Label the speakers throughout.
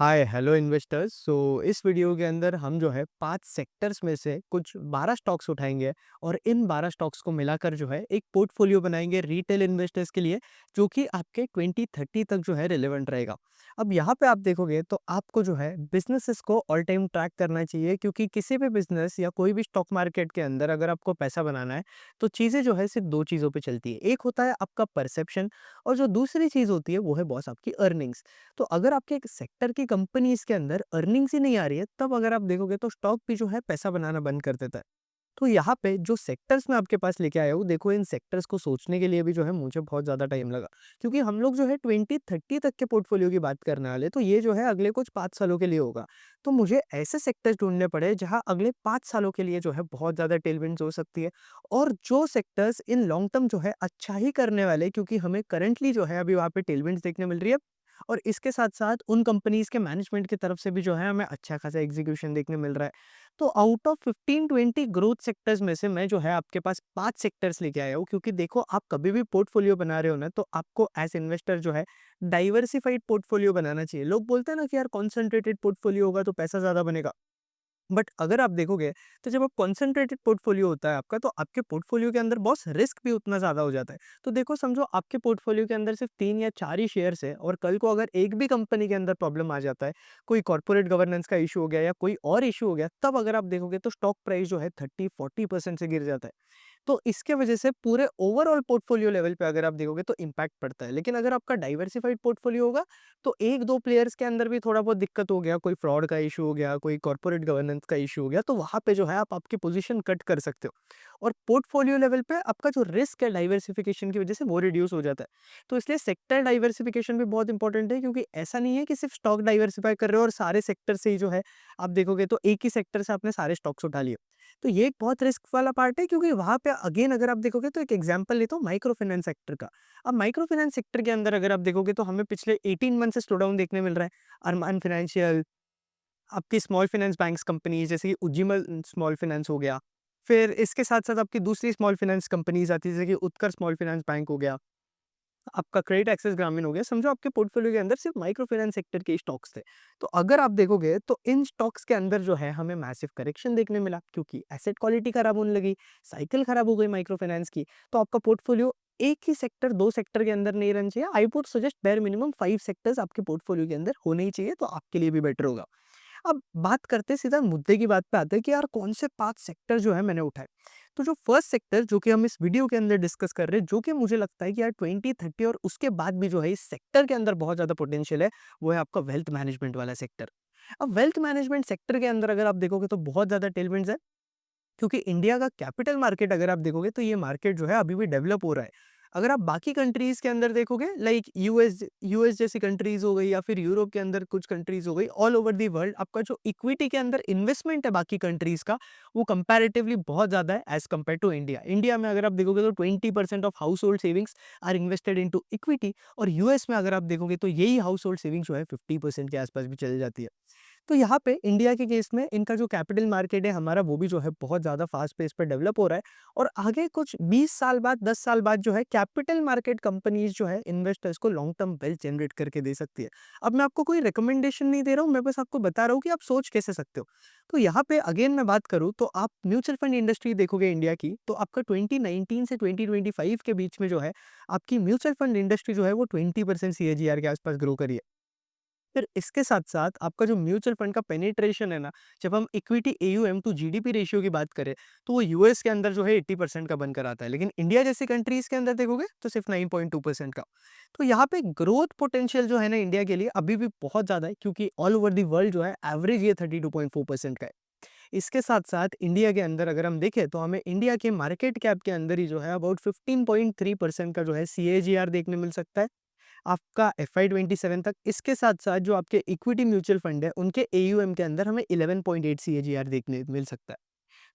Speaker 1: Hi hello investors. इस video के अंदर हम जो है 5 सेक्टर्स में से कुछ 12 स्टॉक्स उठाएंगे और इन 12 स्टॉक्स को मिलाकर जो है एक पोर्टफोलियो बनाएंगे रिटेल इन्वेस्टर्स के लिए, जो कि आपके 2030 तक जो है रिलेवेंट रहेगा। अब यहाँ पे आप देखोगे तो आपको जो है बिजनेसेस को ऑल टाइम ट्रैक करना चाहिए, क्योंकि किसी भी बिजनेस या कोई भी स्टॉक मार्केट के अंदर अगर आपको पैसा बनाना है तो चीज़ें जो है सिर्फ दो चीज़ों पे चलती है। एक होता है आपका परसेप्शन, और जो दूसरी चीज़ होती है वो है बॉस आपकी अर्निंग्स। तो अगर आपके एक सेक्टर की कंपनीज के अंदर अर्निंग्स ही नहीं आ रही है, तब अगर आप देखोगे तो स्टॉक भी जो है पैसा बनाना बंद कर देता है। तो यहाँ पे जो सेक्टर्स मैं आपके पास लेके आया हूँ, देखो इन सेक्टर्स को सोचने के लिए भी जो है मुझे बहुत ज़्यादा टाइम लगा, क्योंकि हम लोग जो है 2030 तक के पोर्टफोलियो की बात करने वाले, तो ये जो है अगले कुछ 5 सालों के लिए होगा। तो मुझे ऐसे सेक्टर्स ढूंढने पड़े जहाँ अगले 5 सालों के लिए जो है बहुत ज़्यादा टेलविंड्स हो सकती है, और जो सेक्टर्स इन लॉन्ग टर्म जो है अच्छा ही करने वाले, क्योंकि हमें करंटली जो है अभी वहाँ पे टेलविंड्स देखने मिल रही है। और इसके साथ-साथ उन कंपनीज़ के मैनेजमेंट की तरफ से भी जो है हमें अच्छा खासा एग्ज़ीक्यूशन देखने मिल रहा है। तो आउट ऑफ 15-20 ग्रोथ सेक्टर्स में से मैं जो है आपके पास 5 सेक्टर्स लेके आया हूँ, क्योंकि देखो आप कभी भी पोर्टफोलियो बना रहे हो ना, तो आपको एज़ इन्वेस्टर जो है डाइवर्सिफाइड पोर्टफोलियो बनाना चाहिए। लोग बोलते हैं ना कि यार कॉन्सन्ट्रेटेड पोर्टफोलियो होगा तो पैसा ज़्यादा बनेगा। बट अगर आप देखोगे तो जब आप कंसंट्रेटेड पोर्टफोलियो होता है आपका, तो आपके पोर्टफोलियो के अंदर बॉस रिस्क भी उतना ज़्यादा हो जाता है। तो देखो, समझो आपके पोर्टफोलियो के अंदर सिर्फ 3 या 4 ही शेयर्स है, और कल को अगर एक भी कंपनी के अंदर प्रॉब्लम आ जाता है, कोई कॉर्पोरेट गवर्नेंस का इशू हो गया या कोई और इशू हो गया, तब अगर आप देखोगे तो स्टॉक प्राइस जो है 30-40% से गिर जाता है। तो इसके वजह से पूरे ओवरऑल पोर्टफोलियो लेवल पे अगर आप देखोगे तो इम्पैक्ट पड़ता है। लेकिन अगर आपका डाइवर्सिफाइड पोर्टफोलियो होगा, तो 1-2 प्लेयर्स के अंदर भी थोड़ा बहुत दिक्कत हो गया, कोई फ्रॉड का इश्यू हो गया, कोई कॉर्पोरेट गवर्नेंस का इश्यू हो गया, तो वहाँ पे जो है आप आपकी पोजीशन कट कर सकते हो। और पोर्टफोलियो लेवल पे आपका जो रिस्क है डाइवर्सिफिकेशन की वजह से वो रिड्यूस हो जाता है। तो इसलिए सेक्टर डाइवर्सिफिकेशन भी बहुत इंपॉर्टेंट है, क्योंकि ऐसा नहीं है कि सिर्फ स्टॉक डाइवर्सिफाई कर रहे हो और सारे सेक्टर से ही जो है आप देखोगे तो एक ही सेक्टर से आपने सारे स्टॉक्स उठा लिए। तो ये एक बहुत रिस्क वाला पार्ट है, क्योंकि वहाँ पे अगेन अगर आप देखोगे तो एक एग्जांपल लेता हूँ माइक्रो फाइनेंस सेक्टर का। अब माइक्रो फाइनेंस सेक्टर के अंदर अगर आप देखोगे तो हमें पिछले 18 मंथ से स्लो डाउन देखने मिल रहा है। अरमान फाइनेंशियल, आपकी स्मॉल फाइनेंस बैंक्स कंपनीज जैसे कि उज्जीवल स्मॉल फाइनेंस हो गया। फिर इसके साथ-साथ आपकी दूसरी स्मॉल फाइनेंस कंपनीज आती है, जैसे कि उत्कर्ष स्मॉल फाइनेंस बैंक हो गया, आपका क्रेडिट एक्सेस ग्रामीण हो गया। समझो आपके पोर्टफोलियो के अंदर सिर्फ माइक्रो फाइनेंस सेक्टर के स्टॉक्स थे। तो अगर आप देखोगे तो इन स्टॉक्स के अंदर जो है हमें मैसिव करेक्शन देखने मिला, क्योंकि एसेट क्वालिटी खराब होने लगी, साइकिल खराब हो गई माइक्रो फाइनेंस की। तो आपका पोर्टफोलियो एक ही सेक्टर, 2 सेक्टर के अंदर नहीं रहना चाहिए। I would suggest bare minimum 5 sectors आपके पोर्टफोलियो के अंदर होने ही चाहिए, तो आपके लिए भी बेटर होगा। अब बात करते हैं, सीधा मुद्दे की बात पे आते हैं कि यार कौन से 5 सेक्टर जो है मैंने उठाए। तो जो फर्स्ट सेक्टर जो कि हम इस वीडियो के अंदर डिस्कस कर रहे हैं, जो कि मुझे लगता है कि यार 2030 और उसके बाद भी जो है इस सेक्टर के अंदर बहुत ज़्यादा पोटेंशियल है, वो है आपका वेल्थ मैनेजमेंट वाला सेक्टर। अब वेल्थ मैनेजमेंट सेक्टर के अंदर अगर आप देखोगे तो बहुत ज़्यादा टेलविंड्स है, क्योंकि इंडिया का कैपिटल मार्केट अगर आप देखोगे तो ये मार्केट जो है अभी भी डेवलप हो रहा है। अगर आप बाकी कंट्रीज के अंदर देखोगे, लाइक यूएस यूएस जैसी कंट्रीज हो गई, या फिर यूरोप के अंदर कुछ कंट्रीज हो गई, ऑल ओवर दी वर्ल्ड आपका जो इक्विटी के अंदर इन्वेस्टमेंट है बाकी कंट्रीज का, वो कंपैरेटिवली बहुत ज्यादा है as compare to India. India में अगर आप देखोगे तो 20% of household savings are invested into equity, और यूएस में अगर आप देखोगे तो यही हाउस होल्ड सेविंग्स जो है 50% के आसपास भी चली जाती है। तो यहाँ पे इंडिया के केस में इनका जो कैपिटल मार्केट है हमारा, वो भी जो है बहुत ज़्यादा फास्ट पेस पे डेवलप हो रहा है, और आगे कुछ 20 साल बाद, 10 साल बाद जो है कैपिटल मार्केट कंपनीज जो है इन्वेस्टर्स को लॉन्ग टर्म वेल्थ जनरेट करके दे सकती है। अब मैं आपको कोई रिकमेंडेशन नहीं दे रहा हूँ, मैं बस आपको बता रहा हूँ कि आप सोच कैसे सकते हो। तो यहाँ पे अगेन मैं बात करूँ तो आप म्यूचुअल फंड इंडस्ट्री देखोगे इंडिया की, तो आपका 2019 से 2025 के बीच में जो है आपकी म्यूचुअल फंड इंडस्ट्री जो है वो 20% सीएजीआर के आसपास ग्रो करी है। फिर इसके साथ-साथ आपका जो म्यूचुअल फंड का पेनिट्रेशन है ना, जब हम equity AUM to GDP ratio की बात करें, तो वो यूएस के अंदर जो है 80% का बनकर आता है। लेकिन इंडिया जैसी कंट्रीज़ के अंदर देखोगे तो सिर्फ 9.2% का। तो यहाँ पे ग्रोथ पोटेंशियल जो है ना इंडिया के लिए अभी भी बहुत ज़्यादा है, क्योंकि ऑल ओवर द वर्ल्ड जो है एवरेज ये 32.4% का है। इसके साथ-साथ इंडिया के अंदर अगर हम देखें तो हमें इंडिया के मार्केट कैप के अंदर ही जो है अबाउट 15.3% का जो है सीएजीआर देखने मिल सकता है। आपका एफआई 27 तक। इसके साथ-साथ जो आपके इक्विटी म्यूचुअल फंड है, उनके एयूएम के अंदर हमें 11.8 सीएजीआर देखने मिल सकता है।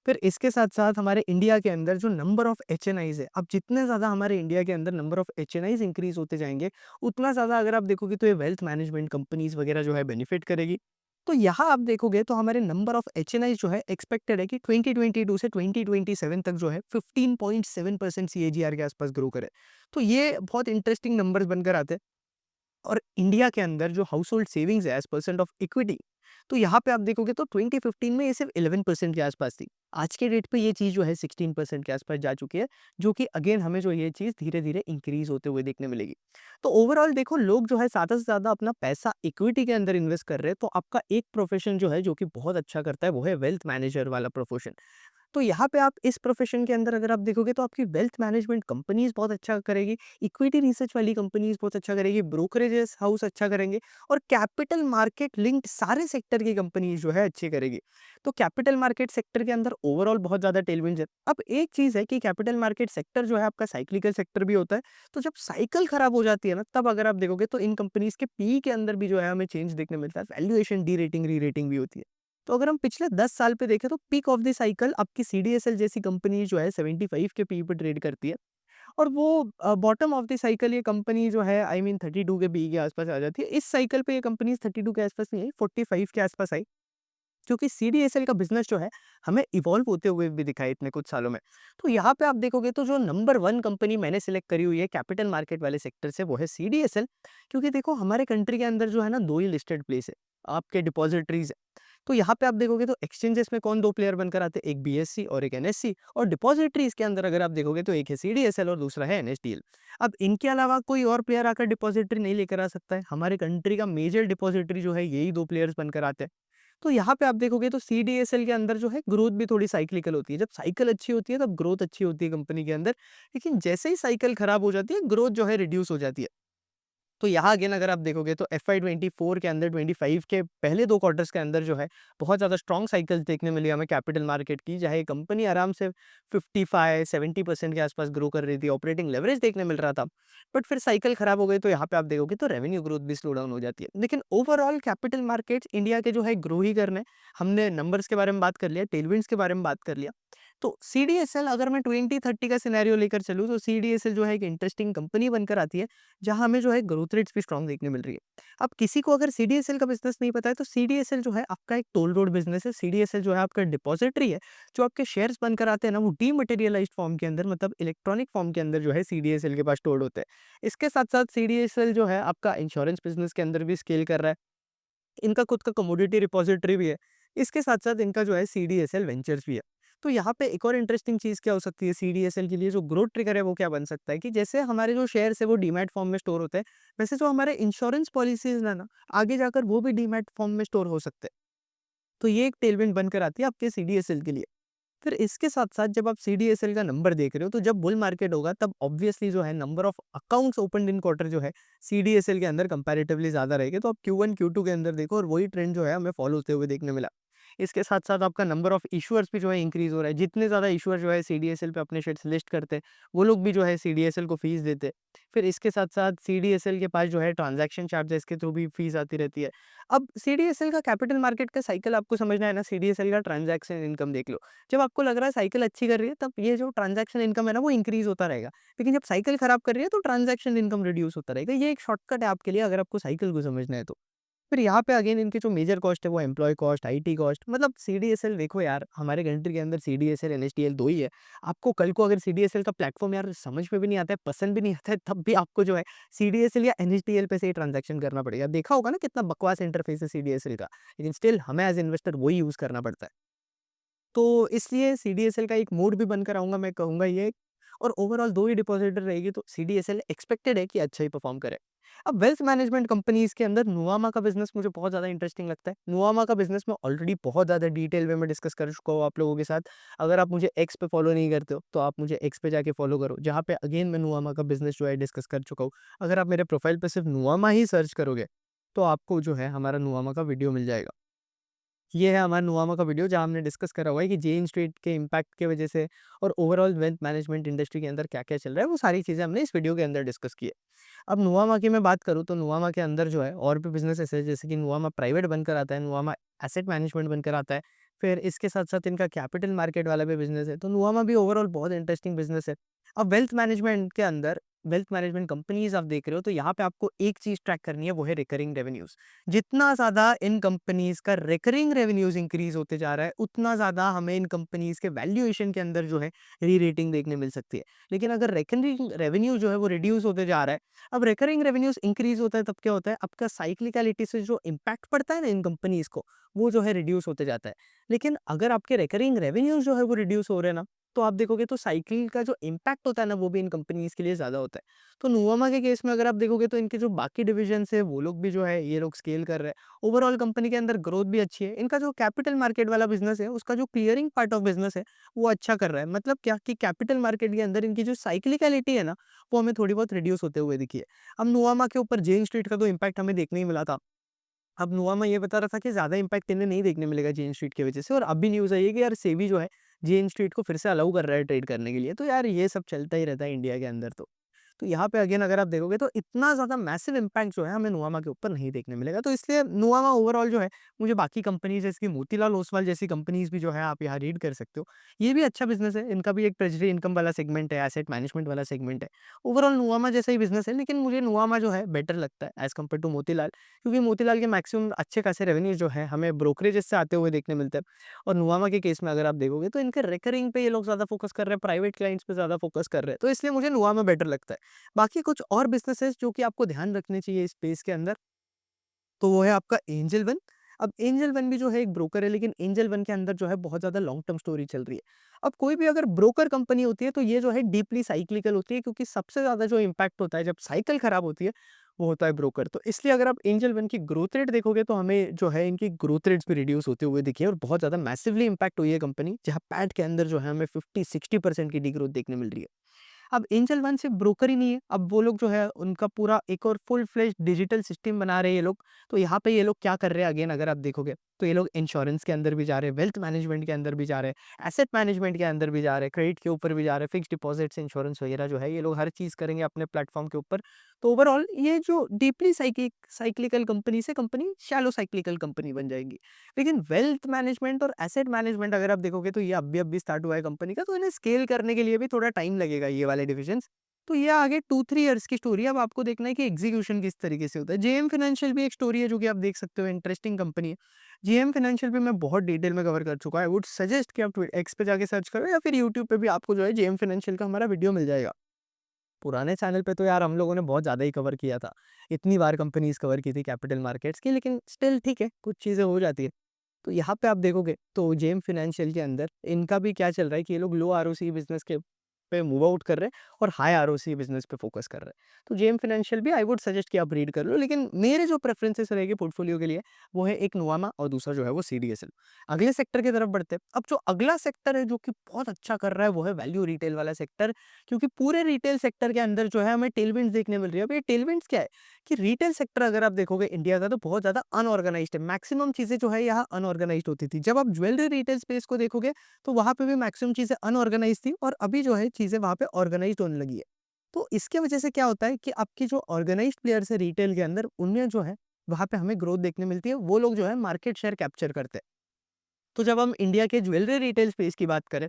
Speaker 1: फिर इसके साथ-साथ हमारे इंडिया के अंदर जो नंबर ऑफ एचएनआईज़ है, अब जितने ज़्यादा हमारे इंडिया के अंदर नंबर ऑफ एचएनआईज़ इंक्रीज़ होते जाएँगे, उतना ज़्यादा अगर आप देखोगे तो ये वेल्थ मैनेजमेंट कंपनीज़ वगैरह जो है बेनिफिट करेगी। तो यहाँ आप देखोगे तो हमारे नंबर ऑफ एचएनआईज़ जो है एक्सपेक्टेड है कि 2022 से 2027 तक जो है 15.7% सीएजीआर के आसपास ग्रो करे। तो ये बहुत इंटरेस्टिंग नंबर्स बनकर आते हैं। और इंडिया के अंदर जो हाउस होल्ड सेविंग्स है एज़ परसेंट ऑफ इक्विटी, तो यहाँ पे आप देखोगे तो 2015 में ये सिर्फ 11% के आसपास थी। आज के डेट पे ये चीज़ जो है 16% के आसपास जा चुकी है, जो कि अगेन हमें जो ये चीज़ धीरे-धीरे इंक्रीज़ होते हुए देखने मिलेगी। तो ओवरऑल देखो, लोग जो है ज़्यादा से ज़्यादा अपना पैसा इक्विटी के अंदर इन्वेस्ट कर रहे हैं, तो आपका एक प्रोफ़ेशन जो है, जो कि बहुत अच्छा करता है, वो है वेल्थ मैनेजर वाला प्रोफ़ेशन। तो यहाँ पे आप इस प्रोफ़ेशन के अंदर अगर आप देखोगे तो आपकी वेल्थ मैनेजमेंट कंपनीज़ बहुत अच्छा करेगी, इक्विटी रिसर्च वाली कंपनीज़ बहुत अच्छा करेगी, ब्रोकरेजेस हाउस अच्छा करेंगे और कैपिटल मार्केट लिंक्ड सारे सेक्टर की कंपनीज़ जो है अच्छी करेगी। तो कैपिटल मार्केट सेक्टर के अंदर ओवरऑल बहुत ज़्यादा टेलविंड्स है। अब एक चीज़ है कि कैपिटल मार्केट सेक्टर जो है आपका साइक्लिकल सेक्टर भी होता है, तो जब साइकिल खराब हो जाती है ना, तब अगर आप देखोगे तो इन कंपनीज़ के पीई के अंदर भी जो है हमें चेंज देखने मिलता है, वैल्यूएशन, डी-रेटिंग, री-रेटिंग भी होती है। तो अगर हम पिछले 10 साल पे देखें तो पीक ऑफ द साइकिल आपकी सीडीएसएल जैसी कंपनी जो है 75 के पीई पे ट्रेड करती है और वो बॉटम ऑफ द साइकिल ये कंपनी जो है आई मीन 32 के पीई के आसपास आ जाती है। इस साइकिल पे ये कंपनीज 32 के आसपास नहीं आई, 45 के आसपास आई, क्योंकि सीडीएसएल का बिजनेस जो है हमें इवॉल्व होते हुए भी दिखा है इतने कुछ सालों में। तो यहाँ पे आप देखोगे तो जो नंबर 1 कंपनी मैंने सिलेक्ट करी हुई है कैपिटल मार्केट वाले सेक्टर से, वो है सीडीएसएल। क्योंकि देखो हमारे कंट्री के अंदर जो है ना 2 ही लिस्टेड प्लेस है, आपके डिपॉजिटरीज है। तो यहाँ पे आप देखोगे तो एक्सचेंजेस में कौन 2 प्लेयर बनकर आते हैं, एक बीएससी और एक एनएससी, और डिपॉजिटरीज के अंदर अगर आप देखोगे तो एक है सीडीएसएल और दूसरा है एनएसडीएल। अब इनके अलावा कोई और प्लेयर आकर डिपॉजिटरी नहीं लेकर आ सकता है। हमारे कंट्री का मेजर डिपॉजिटरी जो है यही 2 प्लेयर्स बनकर आते हैं। तो यहाँ पे आप देखोगे तो सीडीएसएल के अंदर जो है ग्रोथ भी थोड़ी साइक्लिकल होती है। जब साइकिल अच्छी होती है तब ग्रोथ अच्छी होती है कंपनी के अंदर, लेकिन जैसे ही साइकिल खराब हो जाती है ग्रोथ जो है रिड्यूस हो जाती है। तो यहाँ अगेन अगर आप देखोगे तो एफवाई 24 के अंदर 25 के पहले 2 क्वार्टर्स के अंदर जो है बहुत ज़्यादा स्ट्रॉन्ग साइकिल्स देखने मिली हमें कैपिटल मार्केट की, जहाँ ये कंपनी आराम से 55-70% के आसपास ग्रो कर रही थी, ऑपरेटिंग लेवरेज देखने मिल रहा था। बट फिर साइकिल खराब हो गई तो यहाँ पे आप देखोगे तो रेवेन्यू ग्रोथ भी स्लो डाउन हो जाती है। लेकिन ओवरऑल कैपिटल मार्केट्स इंडिया के जो है ग्रो ही करने हैं। हमने नंबर्स के बारे में बात कर लिया, टेलविंड्स के बारे में बात कर लिया। तो सीडीएसएल अगर मैं 2030 का सिनेरियो लेकर चलूँ तो सीडीएसएल जो है एक इंटरेस्टिंग कंपनी बनकर आती है, जहाँ हमें जो है ग्रोथ रेट्स भी स्ट्रॉन्ग देखने मिल रही है। अब किसी को अगर सीडीएसएल का बिज़नेस नहीं पता है तो सीडीएसएल जो है आपका एक टोल रोड बिज़नेस है। सीडीएसएल जो है आपका डिपॉजिटरी है, जो आपके शेयर्स बनकर आते हैं ना वो डीमैटेरियलाइज्ड फॉर्म के अंदर, मतलब इलेक्ट्रॉनिक फॉर्म के अंदर जो है सीडीएसएल के पास स्टोर्ड होते हैं। इसके साथ-साथ सीडीएसएल जो है आपका इंश्योरेंस बिज़नेस के अंदर भी स्केल कर रहा है। इनका खुद का कमोडिटी रिपॉजिटरी भी है। इसके साथ-साथ इनका जो है सीडीएसएल वेंचर्स भी है। तो यहाँ पे एक और इंटरेस्टिंग चीज़ क्या हो सकती है सीडीएसएल के लिए, जो ग्रोथ ट्रिगर है वो क्या बन सकता है कि जैसे हमारे जो शेयर्स है वो डीमैट फॉर्म में स्टोर होते हैं, वैसे जो हमारे इंश्योरेंस पॉलिसीज़ है ना, आगे जाकर वो भी डीमैट फॉर्म में स्टोर हो सकते हैं। तो ये एक टेलविंड बनकर आती है आपके सीडीएसएल के लिए। फिर इसके साथ-साथ जब आप सीडीएसएल का नंबर देख रहे हो, तो जब बुल मार्केट होगा तब ऑब्वियसली जो है number of accounts opened in quarter जो है सीडीएसएल के अंदर कंपैरेटिवली ज़्यादा रहेगा। तो आप Q1, Q2 के अंदर देखो और वही ट्रेंड जो है हमें फॉलो होते हुए देखने मिला। इसके साथ-साथ आपका नंबर ऑफ इश्यूअर्स भी जो है इंक्रीज़ हो रहा है। जितने ज़्यादा इश्यूअर जो है सीडीएसएल पे अपने शेयर्स लिस्ट करते हैं, वो लोग भी जो है सीडीएसएल को फीस देते हैं। फिर इसके साथ-साथ सीडीएसएल के पास जो है ट्रांज़ैक्शन चार्जेस के थ्रू भी फीस आती रहती है। अब सीडीएसएल का कैपिटल मार्केट का साइकिल आपको समझना है ना, सीडीएसएल का ट्रांज़ैक्शन इनकम देख लो। जब आपको लग रहा है साइकिल अच्छी कर रही है, तब ये जो ट्रांज़ैक्शन इनकम है ना, वो इंक्रीज़ होता रहेगा। लेकिन जब साइकिल खराब कर रही है, तो ट्रांज़ैक्शन इनकम रिड्यूस होता रहेगा। ये एक शॉर्टकट है आपके लिए अगर आपको साइकिल को समझना है तो। फिर यहाँ पे अगेन इनके जो मेजर कॉस्ट है वो एम्प्लॉयी कॉस्ट, आईटी कॉस्ट, मतलब सीडीएसएल देखो यार, हमारे कंट्री के अंदर सीडीएसएल, एनएसडीएल 2 ही है। आपको कल को अगर सीडीएसएल का प्लेटफ़ॉर्म यार समझ में भी नहीं आता है, पसंद भी नहीं आता है, तब भी आपको जो है सीडीएसएल या एनएसडीएल पे से ही ट्रांज़ैक्शन करना पड़ेगा। देखा होगा ना कितना बकवास इंटरफ़ेस है सीडीएसएल का, लेकिन स्टिल हमें एज़ इन्वेस्टर वही यूज़ करना पड़ता है। तो इसलिए सीडीएसएल का एक मोड भी बनकर आऊँगा, मैं कहूँगा ये। और ओवरऑल 2 ही डिपॉज़िटर रहेगी तो सीडीएसएल एक्सपेक्टेड है कि अच्छा ही परफ़ॉर्म करे। अब वेल्थ मैनेजमेंट कंपनीज़ के अंदर नुवामा का बिज़नेस मुझे बहुत ज़्यादा इंटरेस्टिंग लगता है। नुवामा का बिज़नेस मैं ऑलरेडी बहुत ज़्यादा डिटेल में मैं डिस्कस कर चुका हूँ आप लोगों के साथ। अगर आप मुझे एक्स पे फ़ॉलो नहीं करते हो, तो आप मुझे एक्स पे जाके फ़ॉलो करो, जहाँ पे अगेन मैं नुवामा का बिज़नेस जो है डिस्कस कर चुका हूँ। अगर आप मेरे प्रोफ़ाइल पे सिर्फ़ नुवामा ही सर्च करोगे, तो आपको जो है हमारा नुवामा का वीडियो मिल जाएगा। ये है हमारा नुवामा का वीडियो, जहाँ हमने डिस्कस करा हुआ है कि जेन स्ट्रीट के इम्पैक्ट की वजह से और ओवरऑल वेल्थ मैनेजमेंट इंडस्ट्री के अंदर क्या-क्या चल रहा है, वो सारी चीज़ें हमने इस वीडियो के अंदर डिस्कस की है। अब नुवामा की मैं बात करूँ तो नुवामा के अंदर जो है और भी बिज़नेसेस है, जैसे कि नुवामा प्राइवेट बनकर आता है, नुवामा एसेट मैनेजमेंट बनकर आता है। फिर इसके साथ-साथ इनका कैपिटल मार्केट वाला भी बिज़नेस है, तो नुवामा भी ओवरऑल बहुत इंटरेस्टिंग बिज़नेस है। अब वेल्थ मैनेजमेंट कंपनीज़ आप देख रहे हो, तो यहाँ पे आपको एक चीज़ ट्रैक करनी है, वो है रिकरिंग रेवेन्यूज़। जितना ज़्यादा इन कंपनीज़ का रिकरिंग रेवेन्यूज़ इंक्रीज़ होते जा रहा है, उतना ज़्यादा हमें इन कंपनीज़ के वैल्यूएशन के अंदर जो है री-रेटिंग देखने मिल सकती है। लेकिन अगर रिकरिंग रेवेन्यू जो है वो रिड्यूस होते जा रहा है, अब रिकरिंग रेवेन्यूज़ इंक्रीज़ होता है तब क्या होता है, आपका साइक्लिकलिटी से जो इम्पैक्ट पड़ता है ना इन कंपनीज़ को, वो जो है रिड्यूस होते जाता है। लेकिन अगर आपके रिकरिंग रेवेन्यूज़ जो है वो रिड्यूस हो रहे हैं ना, तो आप देखोगे तो साइकिल का जो इम्पैक्ट होता है ना, वो भी इन कंपनीज़ के लिए ज़्यादा होता है। तो नुवामा के केस में अगर आप देखोगे तो इनके जो बाकी डिविजन्स है, वो लोग भी जो है, ये लोग स्केल कर रहे हैं। ओवरऑल कंपनी के अंदर ग्रोथ भी अच्छी है। इनका जो कैपिटल मार्केट वाला बिज़नेस है, उसका जो क्लियरिंग पार्ट ऑफ बिज़नेस है, वो अच्छा कर रहा है। मतलब क्या कि कैपिटल मार्केट के अंदर इनकी जो साइक्लिकलिटी है ना, वो हमें थोड़ी बहुत रिड्यूस होते हुए दिखी है। अब नुवामा के ऊपर जेन स्ट्रीट का तो इम्पैक्ट हमें देखने ही मिला था। अब नुआमा ये बता रहा था कि ज़्यादा इम्पैक्ट इन्हें नहीं देखने मिलेगा जेन स्ट्रीट की वजह से, और अब भी न्यूज़ आई है कि यार सेबी जो है, जेन स्ट्रीट को फिर से अलाउ कर रहा है ट्रेड करने के लिए। तो यार ये सब चलता ही रहता है इंडिया के अंदर तो। तो यहाँ पे अगेन अगर आप देखोगे तो इतना ज़्यादा मैसिव इम्पैक्ट जो है हमें नुआमा के ऊपर नहीं देखने मिलेगा। तो इसलिए नुआमा ओवरऑल जो है, मुझे बाकी कंपनीज़ जैसे कि मोतीलाल ओसवाल जैसी कंपनीज़ भी जो है आप यहाँ रीड कर सकते हो। ये भी अच्छा बिज़नेस है, इनका भी एक ट्रेज़री इनकम वाला सेगमेंट है, एसेट मैनेजमेंट वाला सेगमेंट है। ओवरऑल नुआमा जैसा ही बिज़नेस है, लेकिन मुझे नुआमा जो है बेटर लगता है एज़ कम्पेयर टू मोतीलाल। क्योंकि मोतीलाल के मैक्सिमम अच्छे खासे रेवेन्यू जो है हमें ब्रोकरेजेस से आते हुए देखने मिलते हैं, और नुवामा के केस में अगर आप देखोगे तो इनके रिकरिंग पे ये लोग ज़्यादा फोकस कर रहे हैं, प्राइवेट क्लाइंट्स पे ज़्यादा फोकस कर रहे हैं, तो इसलिए मुझे नुवामा बेटर लगता है। बाकी कुछ और बिजनेसेस जो कि आपको ध्यान रखने चाहिए इस स्पेस के अंदर, तो वो है आपका एंजल वन। अब एंजल वन भी जो है एक ब्रोकर है, लेकिन एंजल वन के अंदर जो है बहुत ज़्यादा लॉन्ग टर्म स्टोरी चल रही है। अब कोई भी अगर ब्रोकर कंपनी होती है तो ये जो है डीपली साइक्लिकल होती है, क्योंकि सबसे ज़्यादा जो इम्पैक्ट होता है जब साइकिल खराब होती है, वो होता है ब्रोकर। तो इसलिए अगर आप एंजल वन की ग्रोथ रेट देखोगे तो हमें जो है इनकी ग्रोथ रेट्स भी रिड्यूस होते हुए दिखी है, और बहुत ज़्यादा मैसिवली इम्पैक्ट हुई है कंपनी, जहाँ पैट के अंदर जो है हमें 50-60% की डीग्रोथ देखने मिल रही है। अब एंजल वन सिर्फ ब्रोकर ही नहीं है, अब वो लोग जो है उनका पूरा एक और फुल फ्लेज्ड डिजिटल सिस्टम बना रहे हैं ये लोग। तो यहाँ पे ये लोग क्या कर रहे हैं, अगेन अगर आप देखोगे तो ये लोग इंश्योरेंस के अंदर भी जा रहे हैं, वेल्थ मैनेजमेंट के अंदर भी जा रहे हैं, एसेट मैनेजमेंट के अंदर भी जा रहे हैं, क्रेडिट के ऊपर भी जा रहे हैं, फिक्स डिपॉजिट्स, इंश्योरेंस वगैरह जो है ये लोग हर चीज़ करेंगे अपने प्लेटफॉर्म के ऊपर। तो ओवरऑल ये जो डीपली साइक्लिकल कंपनी से कंपनी शैलो साइक्लिकल कंपनी बन जाएगी। लेकिन वेल्थ मैनेजमेंट और एसेट मैनेजमेंट अगर आप देखोगे तो ये अभी-अभी स्टार्ट हुआ है कंपनी का, तो इन्हें स्केल करने के लिए भी थोड़ा टाइम लगेगा ये वाले डिविजन्स। तो ये आगे 2-3 इयर्स की स्टोरी है, अब आपको देखना है कि एग्जीक्यूशन किस तरीके से होता है। जेएम फाइनेंशियल भी एक स्टोरी है जो कि आप देख सकते हो, इंटरेस्टिंग कंपनी है। जेएम फाइनेंशियल भी मैं बहुत डिटेल में कवर कर चुका है। आई वुड सजेस्ट कि आप एक्स पे जाके सर्च करो, या फिर यूट्यूब पे भी आपको जो है जेएम फाइनेंशियल का हमारा वीडियो मिल जाएगा। पुराने चैनल पे तो यार हम लोगों ने बहुत ज़्यादा ही कवर किया था। इतनी बार कंपनीज़ कवर की थी कैपिटल मार्केट्स की, लेकिन स्टिल ठीक है, कुछ चीज़ें हो जाती है। तो यहाँ पे आप देखोगे तो जेम फाइनेंशियल के अंदर इनका भी क्या चल रहा है कि ये लोग लो आरओसी बिज़नेस के पे मूव आउट कर रहे हैं और हाई आरओसी बिज़नेस पे फोकस कर रहे हैं। तो जेम फाइनेंशियल भी आई वुड सजेस्ट कि आप रीड कर लो, लेकिन मेरे जो प्रेफरेंसेस रहेंगे पोर्टफोलियो के लिए, वो है एक नुवामा और दूसरा जो है वो सीडीएसएल। अगले सेक्टर की तरफ बढ़ते हैं। अब जो अगला सेक्टर है जो कि बहुत अच्छा कर रहा है, वो है वैल्यू रिटेल वाला सेक्टर, क्योंकि पूरे रिटेल सेक्टर के अंदर जो है हमें टेलविंड्स देखने मिल रही है। अब ये टेलविंड्स क्या है कि रिटेल सेक्टर अगर आप देखोगे इंडिया का, तो बहुत ज़्यादा अनऑर्गेनाइज्ड है। मैक्सिमम चीज़ें जो है यहाँ अनऑर्गेनाइज्ड होती थी। जब आप ज्वेलरी रिटेल स्पेस को देखोगे तो वहाँ पे भी मैक्सिमम चीज़ें अनऑर्गेनाइज्ड थी, और अभी जो है चीज़ें वहाँ पे ऑर्गेनाइज्ड होने लगी है। तो इसके वजह से क्या होता है कि आपकी जो ऑर्गेनाइज्ड प्लेयर्स है रिटेल के अंदर, उनमें जो है वहाँ पे हमें ग्रोथ देखने मिलती है। वो लोग जो है मार्केट शेयर कैप्चर करते हैं। तो जब हम इंडिया के ज्वेलरी रिटेल स्पेस की बात करें,